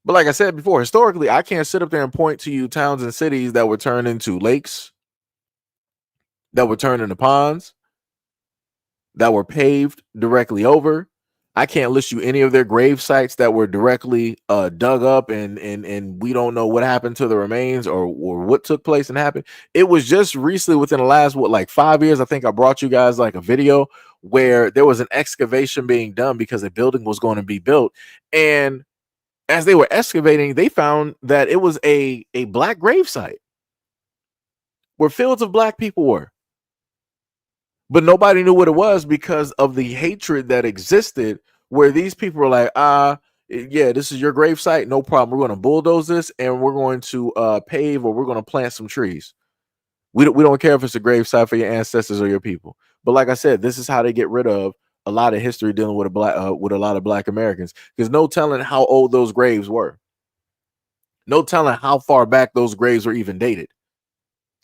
But like I said before, historically, I can't sit up there and point to you towns and cities that were turned into lakes, that were turned into ponds, that were paved directly over. I can't list you any of their grave sites that were directly dug up and we don't know what happened to the remains or what took place and happened. It was just recently within the last like 5 years. I think I brought you guys like a video where there was an excavation being done because a building was going to be built. And as they were excavating, they found that it was a black grave site where fields of black people were. But nobody knew what it was because of the hatred that existed, where these people were like, yeah, this is your grave site. No problem. We're going to bulldoze this and we're going to pave, or we're going to plant some trees. We don't care if it's a grave site for your ancestors or your people. But like I said, this is how they get rid of a lot of history dealing with a lot of black Americans, because no telling how old those graves were. No telling how far back those graves were even dated.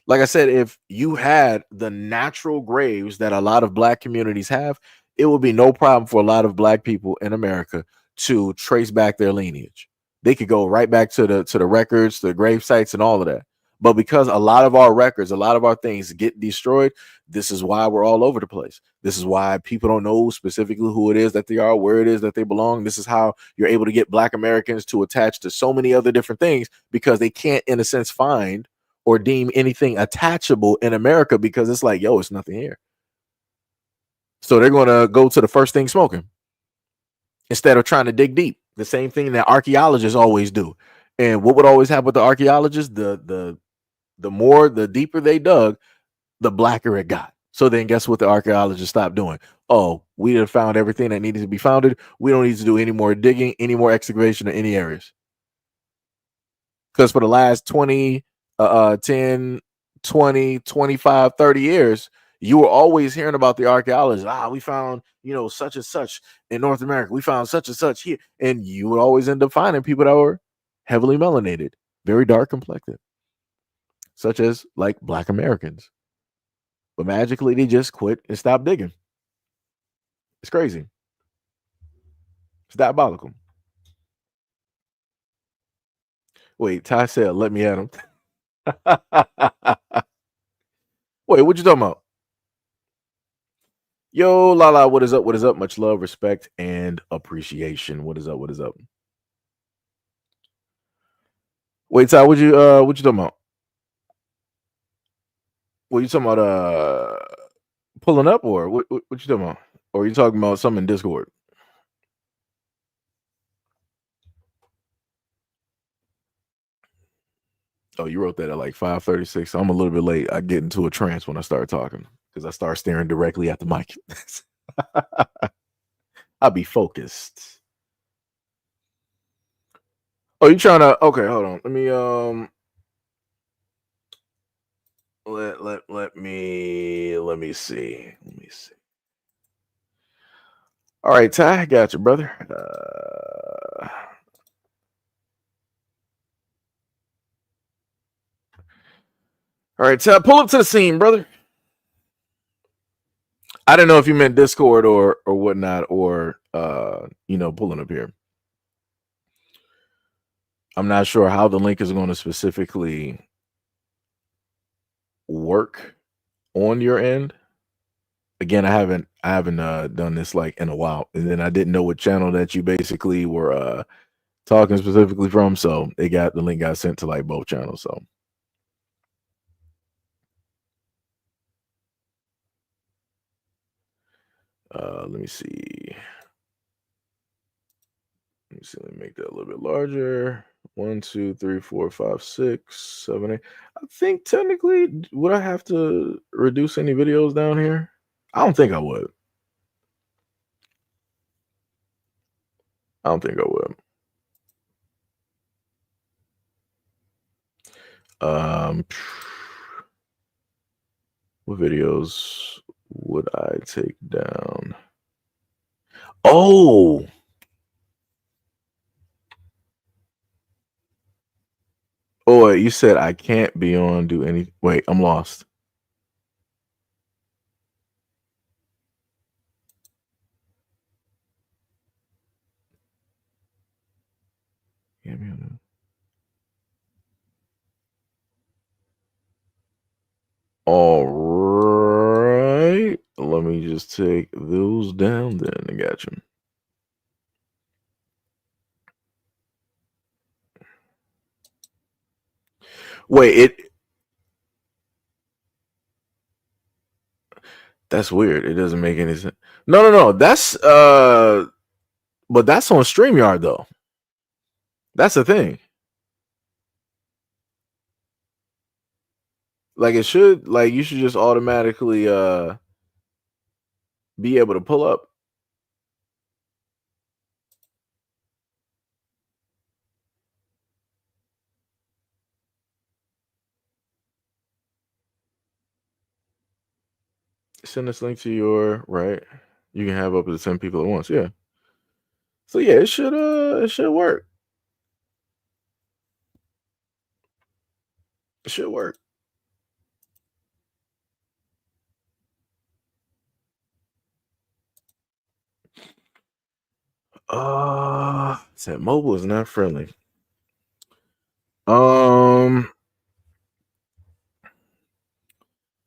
Like I said, if you had the natural graves that a lot of black communities have, it would be no problem for a lot of black people in America to trace back their lineage. They could go right back to the records, the grave sites, and all of that. But because a lot of our records, a lot of our things get destroyed, this is why we're all over the place. This is why people don't know specifically who it is that they are, where it is that they belong. This is how you're able to get black Americans to attach to so many other different things, because they can't, in a sense, find or deem anything attachable in America, because it's like, yo, it's nothing here. So they're going to go to the first thing smoking instead of trying to dig deep. The same thing that archaeologists always do. And what would always happen with the archaeologists? The deeper they dug, the blacker it got. So then guess what the archaeologists stopped doing? Oh, we have found everything that needed to be founded. We don't need to do any more digging, any more excavation in any areas. Because for the last 10, 20, 25, 30 years, you were always hearing about the archaeologists. We found, such and such in North America. We found such and such here. And you would always end up finding people that were heavily melanated, very dark complected, such as like black Americans. But magically, they just quit and stopped digging. It's crazy. It's diabolical. Wait, Ty said, let me at him. Wait, what you talking about? Yo, Lala, what is up? What is up? Much love, respect, and appreciation. What is up? What is up? Wait, Ty, what you talking about? What you talking about? Pulling up, or what you talking about? Or are you talking about something in Discord? Oh, you wrote that at like 5:36. I'm a little bit late. I get into a trance when I start talking because I start staring directly at the mic. I'll be focused. Oh, you trying to? Okay, hold on. Let me let me see. Let me see. All right, Ty, I got you, brother. All right, Ty, pull up to the scene, brother. I didn't know if you meant Discord or whatnot, or pulling up here. I'm not sure how the link is going to specifically work on your end. Again, I haven't done this like in a while, and then I didn't know what channel that you basically were talking specifically from, so the link got sent to like both channels. So let me see. Let me make that a little bit larger. 1, 2, 3, 4, 5, 6, 7, 8. I think technically, would I have to reduce any videos down here? I don't think I would. I don't think I would. What videos would I take down? Oh, you said I can't be on do any. Wait, I'm lost. All right. Let let me just take those down then. I got you. Wait, that's weird. It doesn't make any sense. No. That's but that's on StreamYard though. That's the thing. Like it should, like you should just automatically be able to pull up. Send this link to your right. You can have up to 10 people at once. Yeah. So yeah, it should work. It should work. Said mobile is not friendly.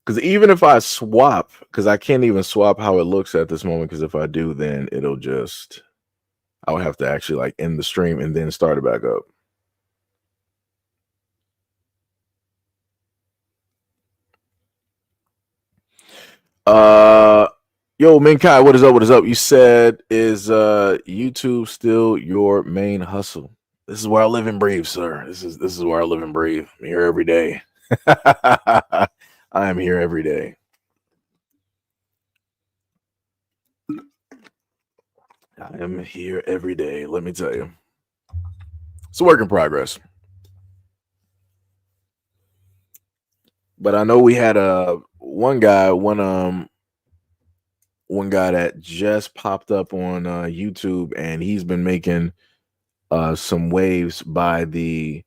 Because even if I swap, because I can't even swap how it looks at this moment, because if I do, then it'll just, I would have to actually like end the stream and then start it back up. Yo, Minkai, what is up? What is up? You said, is YouTube still your main hustle? This is where I live and breathe, sir. This is where I live and breathe. I'm here every day. I am here every day. I am here every day. Let me tell you, it's a work in progress. But I know we had one guy that just popped up on YouTube, and he's been making some waves by the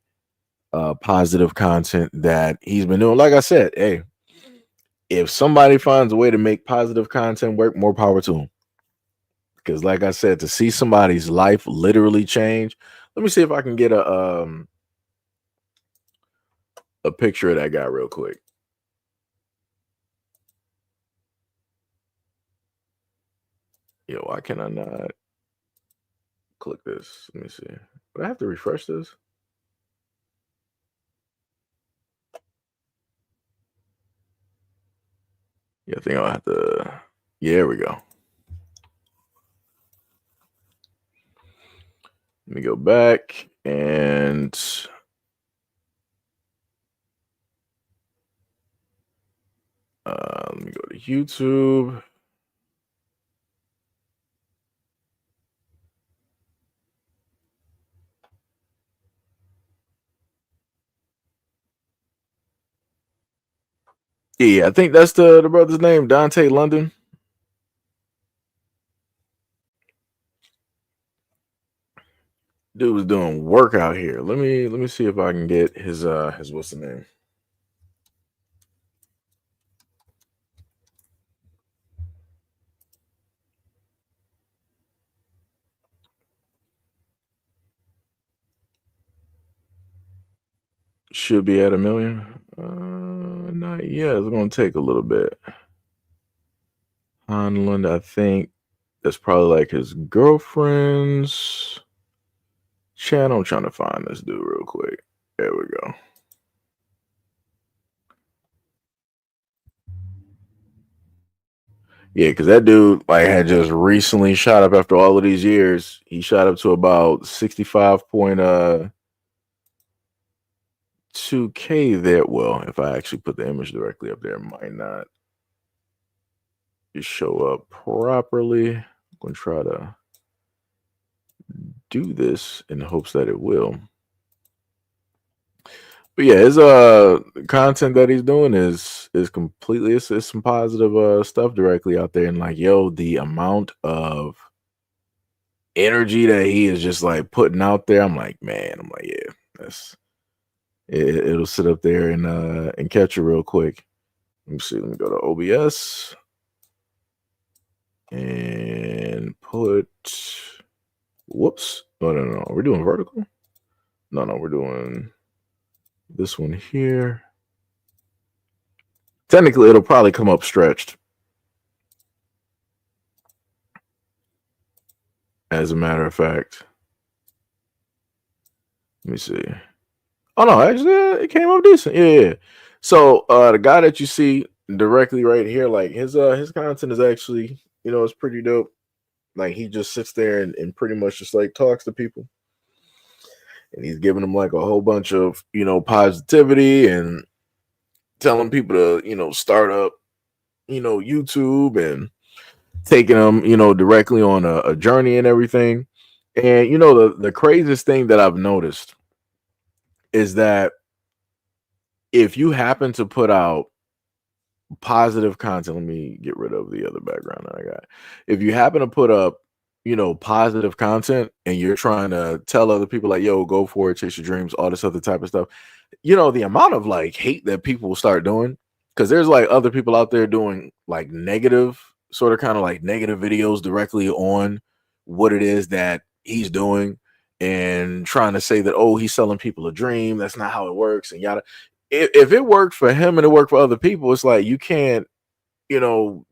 positive content that he's been doing. Like I said, hey, if somebody finds a way to make positive content work, more power to them. Because like I said, to see somebody's life literally change, let me see if I can get a picture of that guy real quick. Yo, why can I not click this? Let me see. Would I have to refresh this? Yeah, I think I'll have to. Yeah, there we go. Let me go back and let me go to YouTube. Yeah, I think that's the brother's name, Dante London. Dude was doing work out here. Let me see if I can get his what's the name? Should be at 1 million. Not yet. It's gonna take a little bit. Hanlon, I think that's probably like his girlfriend's channel. I'm trying to find this dude real quick. There we go. Yeah, because that dude like had just recently shot up after all of these years. He shot up to about 65.2K there. Well, if I actually put the image directly up there, it might not just show up properly. I'm gonna try to do this in hopes that it will. But yeah, his content that he's doing is completely, it's some positive stuff directly out there. And like, yo, the amount of energy that he is just like putting out there, I'm like, man, yeah, that's it'll sit up there and catch you real quick. Let me see, let me go to OBS and put, whoops, no, we're doing vertical. No, we're doing this one here. Technically, it'll probably come up stretched. As a matter of fact, let me see. Oh no, actually, it came up decent. Yeah. So the guy that you see directly right here, like his content is actually, it's pretty dope. Like he just sits there and pretty much just like talks to people, and he's giving them like a whole bunch of positivity and telling people to start up YouTube and taking them directly on a journey and everything. And the craziest thing that I've noticed is that if you happen to put out positive content, let me get rid of the other background that I got. If you happen to put up positive content and you're trying to tell other people like, yo, go for it, chase your dreams, all this other type of stuff, the amount of like hate that people will start doing, because there's like other people out there doing like negative, sort of kind of like negative videos directly on what it is that he's doing, and trying to say that, oh, he's selling people a dream, that's not how it works, and yada. If it worked for him and it worked for other people, it's like you can't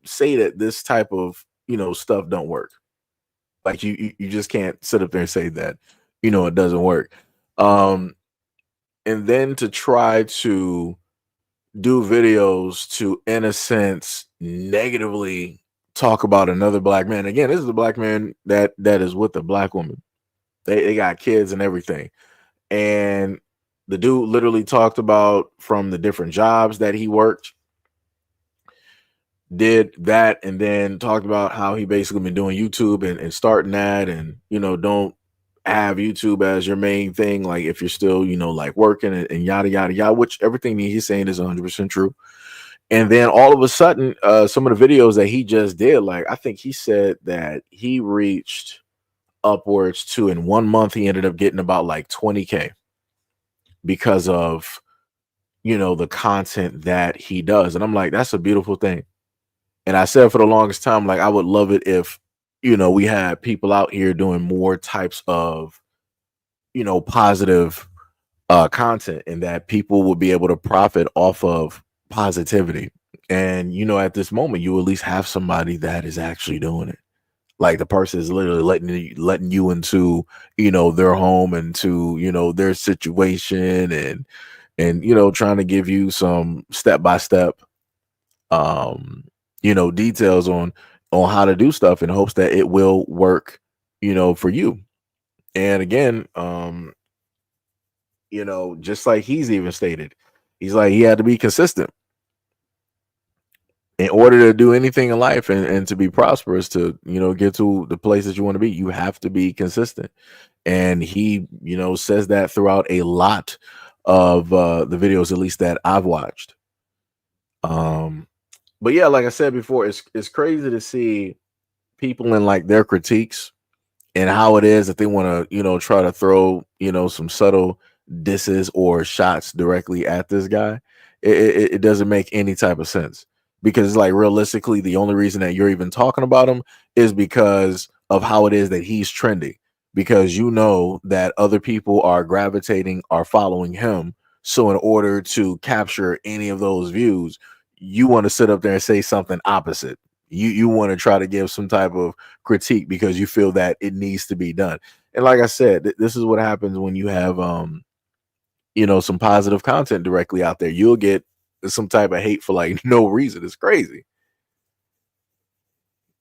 say that this type of stuff don't work. Like you just can't sit up there and say that it doesn't work. And then to try to do videos to, in a sense, negatively talk about another black man. Again, this is a black man that is with a black woman. They got kids and everything. And the dude literally talked about from the different jobs that he worked, did that, and then talked about how he basically been doing YouTube and starting that, and don't have YouTube as your main thing, like if you're still like working and yada yada yada, which everything he's saying is 100% true. And then all of a sudden, some of the videos that he just did, like I think he said that he reached upwards to, in 1 month he ended up getting about like 20K because of the content that he does. And I'm like, that's a beautiful thing. And I said for the longest time, like, I would love it if we had people out here doing more types of positive content, and that people would be able to profit off of positivity. And at this moment, you at least have somebody that is actually doing it. Like the person is literally letting you into their home, into their situation, and trying to give you some step-by-step details on how to do stuff, in hopes that it will work for you. And again, just like he's even stated, he's like, he had to be consistent in order to do anything in life, and to be prosperous, to get to the place that you want to be. You have to be consistent. And he says that throughout a lot of the videos, at least that I've watched. But yeah, like I said before, it's crazy to see people in like their critiques, and how it is that they want to try to throw some subtle disses or shots directly at this guy. It doesn't make any type of sense, because it's like, realistically, the only reason that you're even talking about him is because of how it is that he's trending, because that other people are gravitating, are following him. So in order to capture any of those views, you want to sit up there and say something opposite. You want to try to give some type of critique because you feel that it needs to be done. And like I said, this is what happens when you have some positive content directly out there. You'll get some type of hate for like no reason. It's crazy.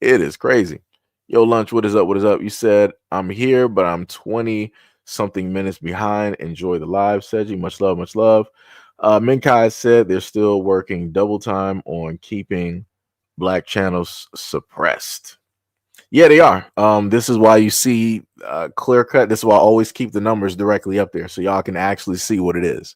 It is crazy. Yo, Lunch, what is up? What is up? You said, I'm here, but I'm 20 something minutes behind. Enjoy the live, Seji. Much love, much love. Minkai said they're still working double time on keeping black channels suppressed. Yeah, they are. This is why you see clear cut. This is why I always keep the numbers directly up there, so y'all can actually see what it is.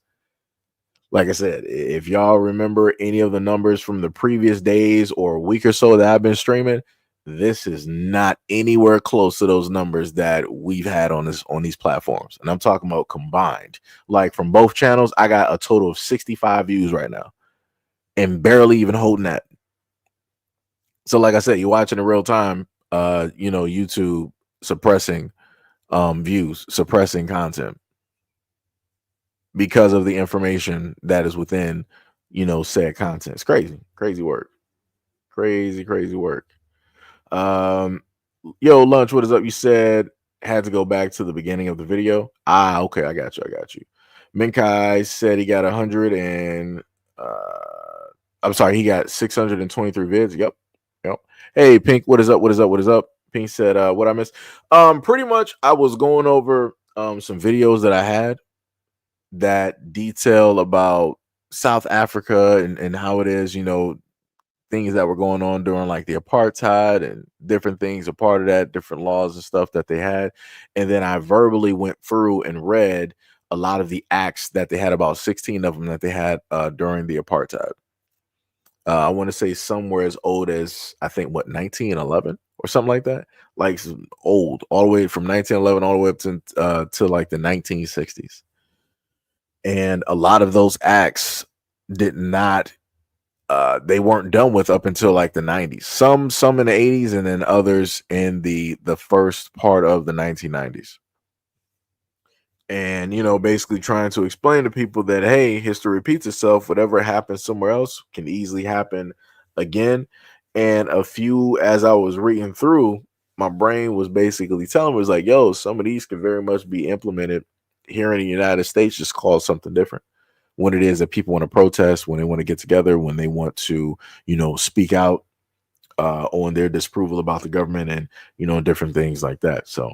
Like I said, if y'all remember any of the numbers from the previous days or week or so that I've been streaming, this is not anywhere close to those numbers that we've had on these platforms. And I'm talking about combined. Like from both channels, I got a total of 65 views right now, and barely even holding that. So like I said, you're watching in real time, YouTube suppressing views, suppressing content because of the information that is within, said content. It's crazy, crazy work. Crazy work. Yo, Lunch, what is up? You said had to go back to the beginning of the video. Okay, I got you. Minkai said he got 100 and I'm sorry, he got 623 vids. Yep. Hey, Pink, what is up? Pink said, what I missed? Pretty much I was going over some videos that I had that detail about South Africa and how it is, things that were going on during like the apartheid and different things a part of that, different laws and stuff that they had. And then I verbally went through and read a lot of the acts that they had, about 16 of them that they had during the apartheid. I want to say somewhere as old as, I think, 1911 or something like that. Like old, all the way from 1911 all the way up to like the 1960s. And a lot of those acts did not they weren't done with up until like the 90s. Some in the 80s, and then others in the first part of the 1990s. And basically trying to explain to people that, hey, history repeats itself. Whatever happens somewhere else can easily happen again. And as I was reading through, my brain was basically telling me, was like, yo, some of these could very much be implemented here in the United States, just called something different. When it is that people want to protest, when they want to get together, when they want to, speak out on their disapproval about the government and, different things like that. So,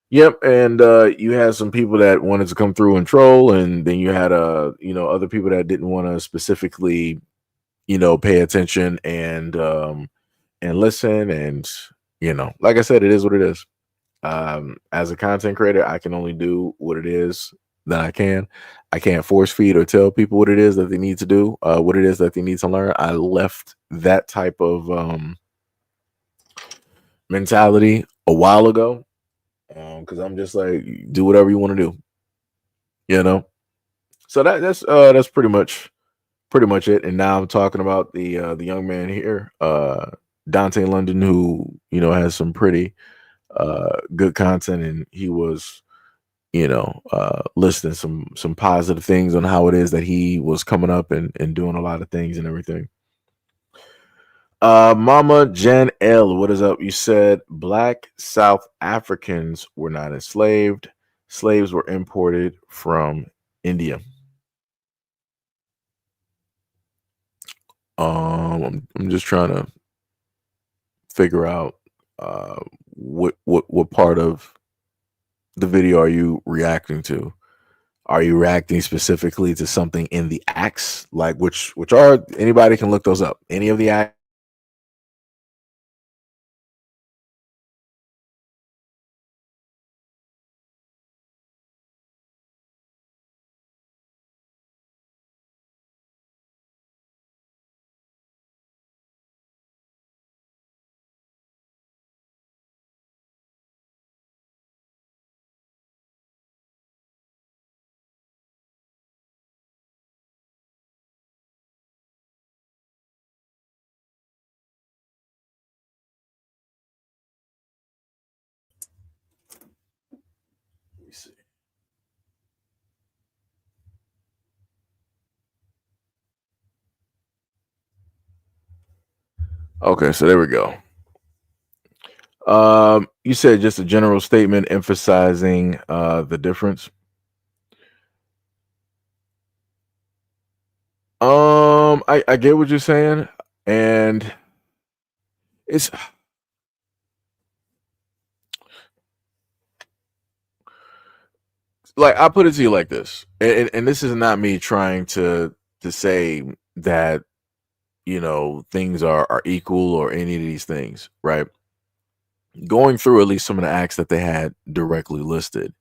yep. And you had some people that wanted to come through and troll, and then you had, other people that didn't want to specifically, pay attention and listen. And, like I said, it is what it is. As a content creator, I can only do what it is that I can. I can't force feed or tell people what it is that they need to do, what it is that they need to learn. I left that type of mentality a while ago, because I'm just like, do whatever you want to do, So that's pretty much it. And now I'm talking about the young man here, Dante London, who has some pretty good content, and he was listing some positive things on how it is that he was coming up and doing a lot of things and everything. Mama Jen L, what is up? You said Black South Africans were not enslaved. Slaves were imported from India. I'm just trying to figure out what part of the video are you reacting to? Are you reacting specifically to something in the acts, like which are, anybody can look those up? Any of the acts? Let me see. Okay, so there we go. You said just a general statement emphasizing the difference. I get what you're saying, and it's like, I put it to you like this, and this is not me trying to say that things are equal or any of these things, right? Going through at least some of the acts that they had directly listed,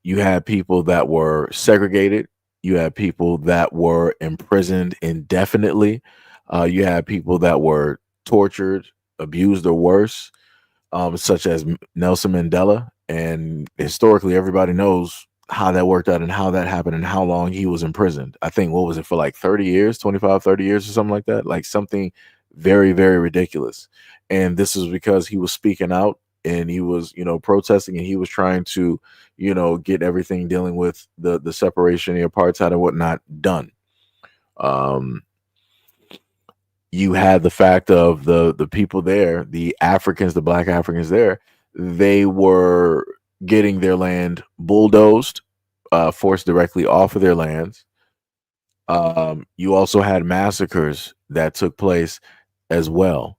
you had people that were segregated, you had people that were imprisoned indefinitely, you had people that were tortured, abused, or worse, such as Nelson Mandela. And historically, everybody knows how that worked out and how that happened and how long he was imprisoned. I think, what was it, for like 30 years, 25, 30 years or something like that? Like something very, very ridiculous. And this is because he was speaking out and he was, protesting, and he was trying to, get everything dealing with the separation, the apartheid and whatnot done. you had the fact of the people there, the Africans, the black Africans there, they were getting their land bulldozed, forced directly off of their lands. You also had massacres that took place as well.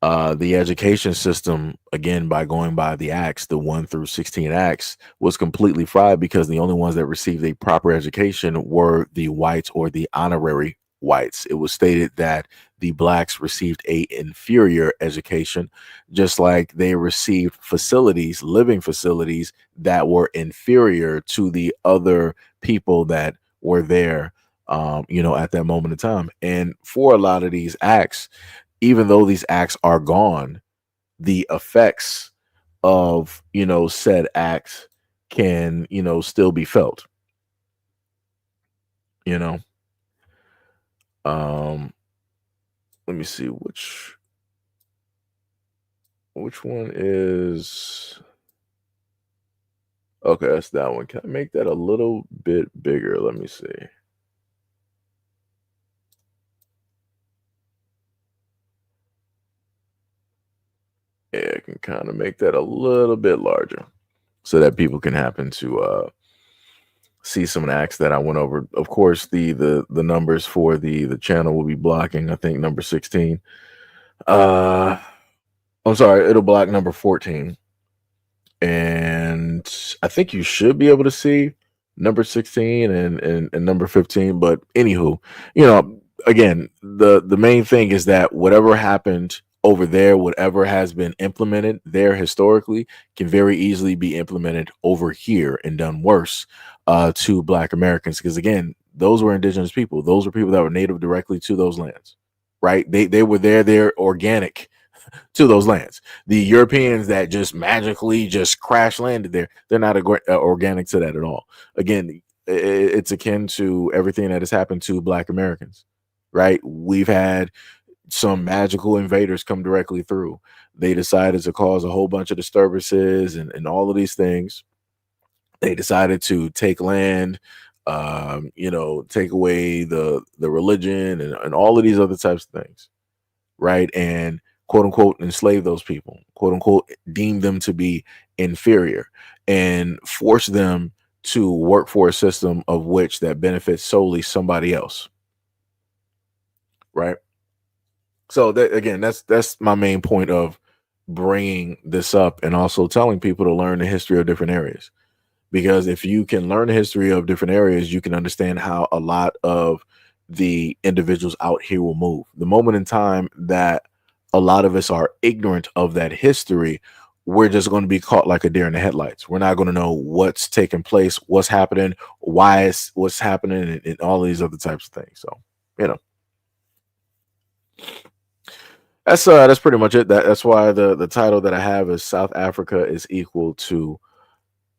The education system, again, by going by the acts, the 1 through 16 acts, was completely fried because the only ones that received a proper education were the whites or the honorary whites. It was stated that the blacks received a inferior education, just like they received facilities, living facilities that were inferior to the other people that were there, at that moment in time. And for a lot of these acts, even though these acts are gone, the effects of, said acts can, still be felt, you know. Um, let me see which one is okay, that's that one. Can I make that a little bit bigger? Let me see. Yeah, I can kind of make that a little bit larger so that people can happen to see some of the acts that I went over. Of course, the numbers for the channel will be blocking, I think, number 16. I'm sorry, it'll block number 14. And I think you should be able to see number 16 and number 15. But anywho, again, the main thing is that whatever happened over there, whatever has been implemented there historically, can very easily be implemented over here and done worse to Black Americans. Because again, those were indigenous people. Those were people that were native directly to those lands, right? They were there. They're organic to those lands. The Europeans that just magically just crash landed there, they're not organic to that at all. Again, it's akin to everything that has happened to Black Americans, right? We've had some magical invaders come directly through. They decided to cause a whole bunch of disturbances and all of these things. They decided to take land, take away the religion and all of these other types of things, right? And quote unquote enslave those people, quote unquote deem them to be inferior, and force them to work for a system of which that benefits solely somebody else, right? So that, again, that's my main point of bringing this up, and also telling people to learn the history of different areas. Because if you can learn the history of different areas, you can understand how a lot of the individuals out here will move. The moment in time that a lot of us are ignorant of that history, we're just going to be caught like a deer in the headlights. We're not going to know what's taking place, what's happening, why it's what's happening, and all these other types of things. So, that's pretty much it. That's why the title that I have is South Africa is equal to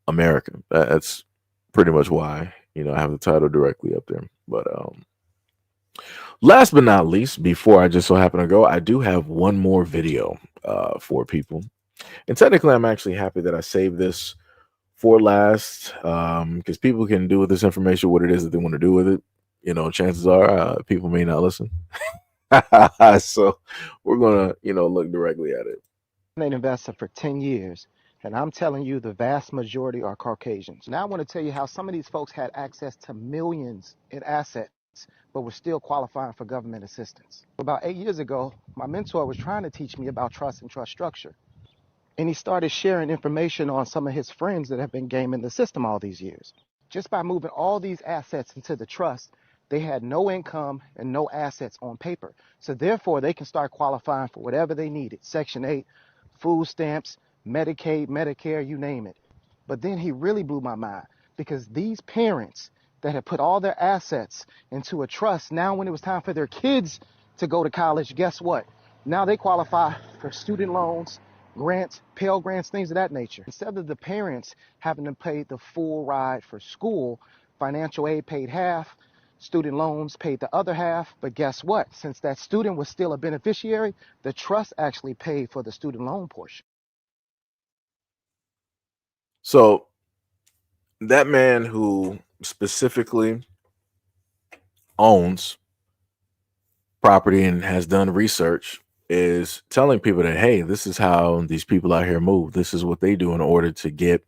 America. That's pretty much why, I have the title directly up there. But last but not least, before I just so happen to go, I do have one more video for people. And technically, I'm actually happy that I saved this for last, because people can do with this information what it is that they want to do with it. Chances are people may not listen. So we're gonna, look directly at it. An investor for 10 years, and I'm telling you the vast majority are Caucasians. Now I want to tell you how some of these folks had access to millions in assets, but were still qualifying for government assistance. About 8 years ago, my mentor was trying to teach me about trust and trust structure. And he started sharing information on some of his friends that have been gaming the system all these years. Just by moving all these assets into the trust, they had no income and no assets on paper. So therefore, they can start qualifying for whatever they needed. Section 8, food stamps, Medicaid, Medicare, you name it. But then he really blew my mind, because these parents that had put all their assets into a trust, now when it was time for their kids to go to college, guess what? Now they qualify for student loans, grants, Pell Grants, things of that nature. Instead of the parents having to pay the full ride for school, financial aid paid half, student loans paid the other half. But guess what? Since that student was still a beneficiary, the trust actually paid for the student loan portion. So that man who specifically owns property and has done research is telling people that, hey, this is how these people out here move. This is what they do in order to get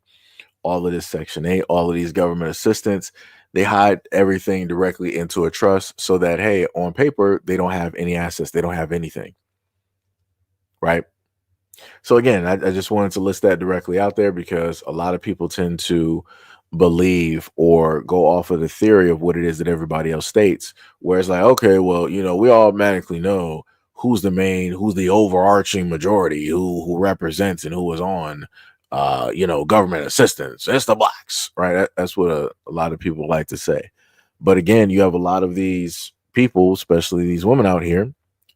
all of this Section 8, all of these government assistance. They hide everything directly into a trust so that, hey, on paper, they don't have any assets. They don't have anything. Right. So again, I just wanted to list that directly out there because a lot of people tend to believe or go off of the theory of what it is that everybody else states, where it's like, okay, well, we automatically know who's the overarching majority, who represents and who is on government assistance. It's the blacks, right? That's what a lot of people like to say. But again, you have a lot of these people, especially these women out here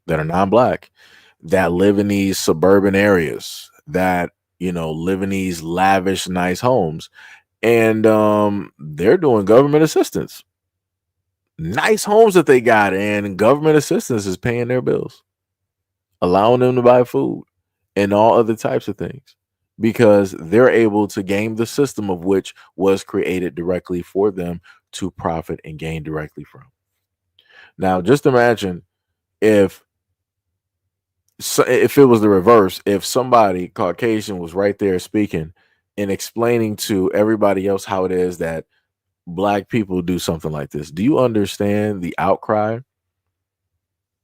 that are non-black, that live in these suburban areas, that live in these lavish, nice homes, and they're doing government assistance. Nice homes that they got, and government assistance is paying their bills, allowing them to buy food and all other types of things, because they're able to game the system of which was created directly for them to profit and gain directly from. Now, just imagine if it was the reverse, if somebody Caucasian was right there speaking and explaining to everybody else how it is that black people do something like this. Do you understand the outcry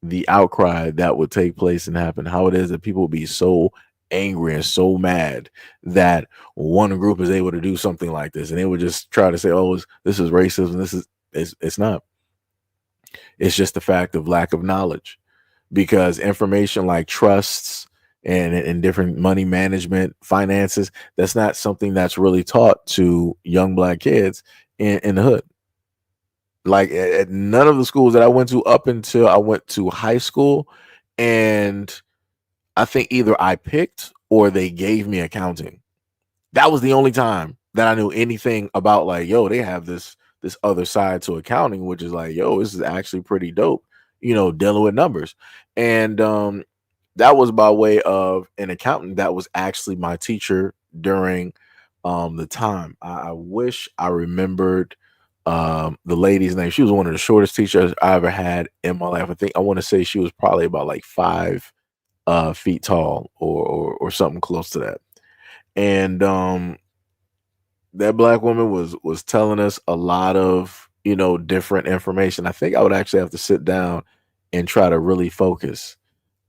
that would take place and happen? How it is that people would be so angry and so mad that one group is able to do something like this, and they would just try to say, oh, this is racism. It's not. It's just the fact of lack of knowledge, because information like trusts and different money management, finances, that's not something that's really taught to young black kids in the hood. Like at none of the schools that I went to up until I went to high school, and I think either I picked or they gave me accounting. That was the only time that I knew anything about, like, yo, they have this other side to accounting, which is like, yo, this is actually pretty dope, dealing with numbers. And that was by way of an accountant that was actually my teacher during the time. I wish I remembered the lady's name. She was one of the shortest teachers I ever had in my life. I want to say she was probably about like 5 feet tall or something close to that. And that black woman was telling us a lot of different information. I think I would actually have to sit down and try to really focus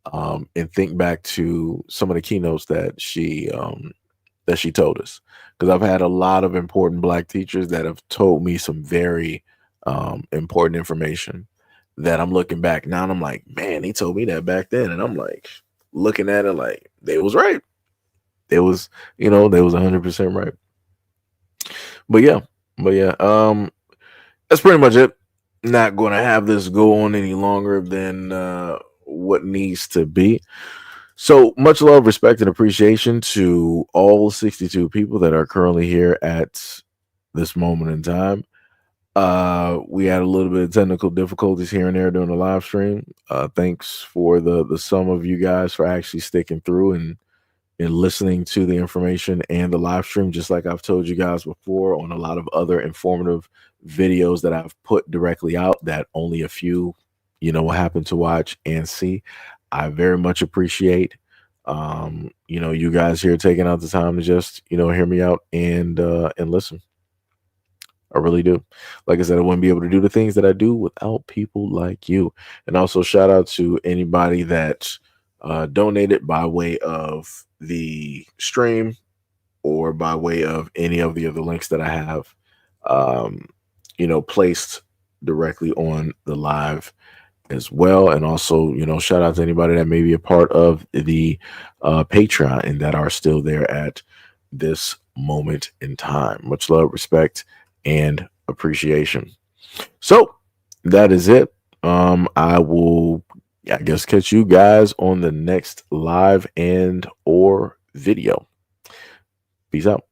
and think back to some of the keynotes that she told us, because I've had a lot of important black teachers that have told me some very important information that I'm looking back now and I'm like, man, he told me that back then, and I'm like looking at it like they was right. They was 100% right. But yeah, that's pretty much it. Not going to have this go on any longer than what needs to be. So much love, respect, and appreciation to all 62 people that are currently here at this moment in time. We had a little bit of technical difficulties here and there during the live stream. Thanks for the some of you guys for actually sticking through and listening to the information and the live stream. Just like I've told you guys before on a lot of other informative videos that I've put directly out that only a few happen to watch and see. I very much appreciate you guys here taking out the time to just hear me out and listen. I really do. Like I said, I wouldn't be able to do the things that I do without people like you. And also shout out to anybody that donated by way of the stream or by way of any of the other links that I have placed directly on the live as well. And also shout out to anybody that may be a part of the Patreon and that are still there at this moment in time. Much love, respect, and appreciation. So that is it. I will, I guess, catch you guys on the next live and or video. Peace out.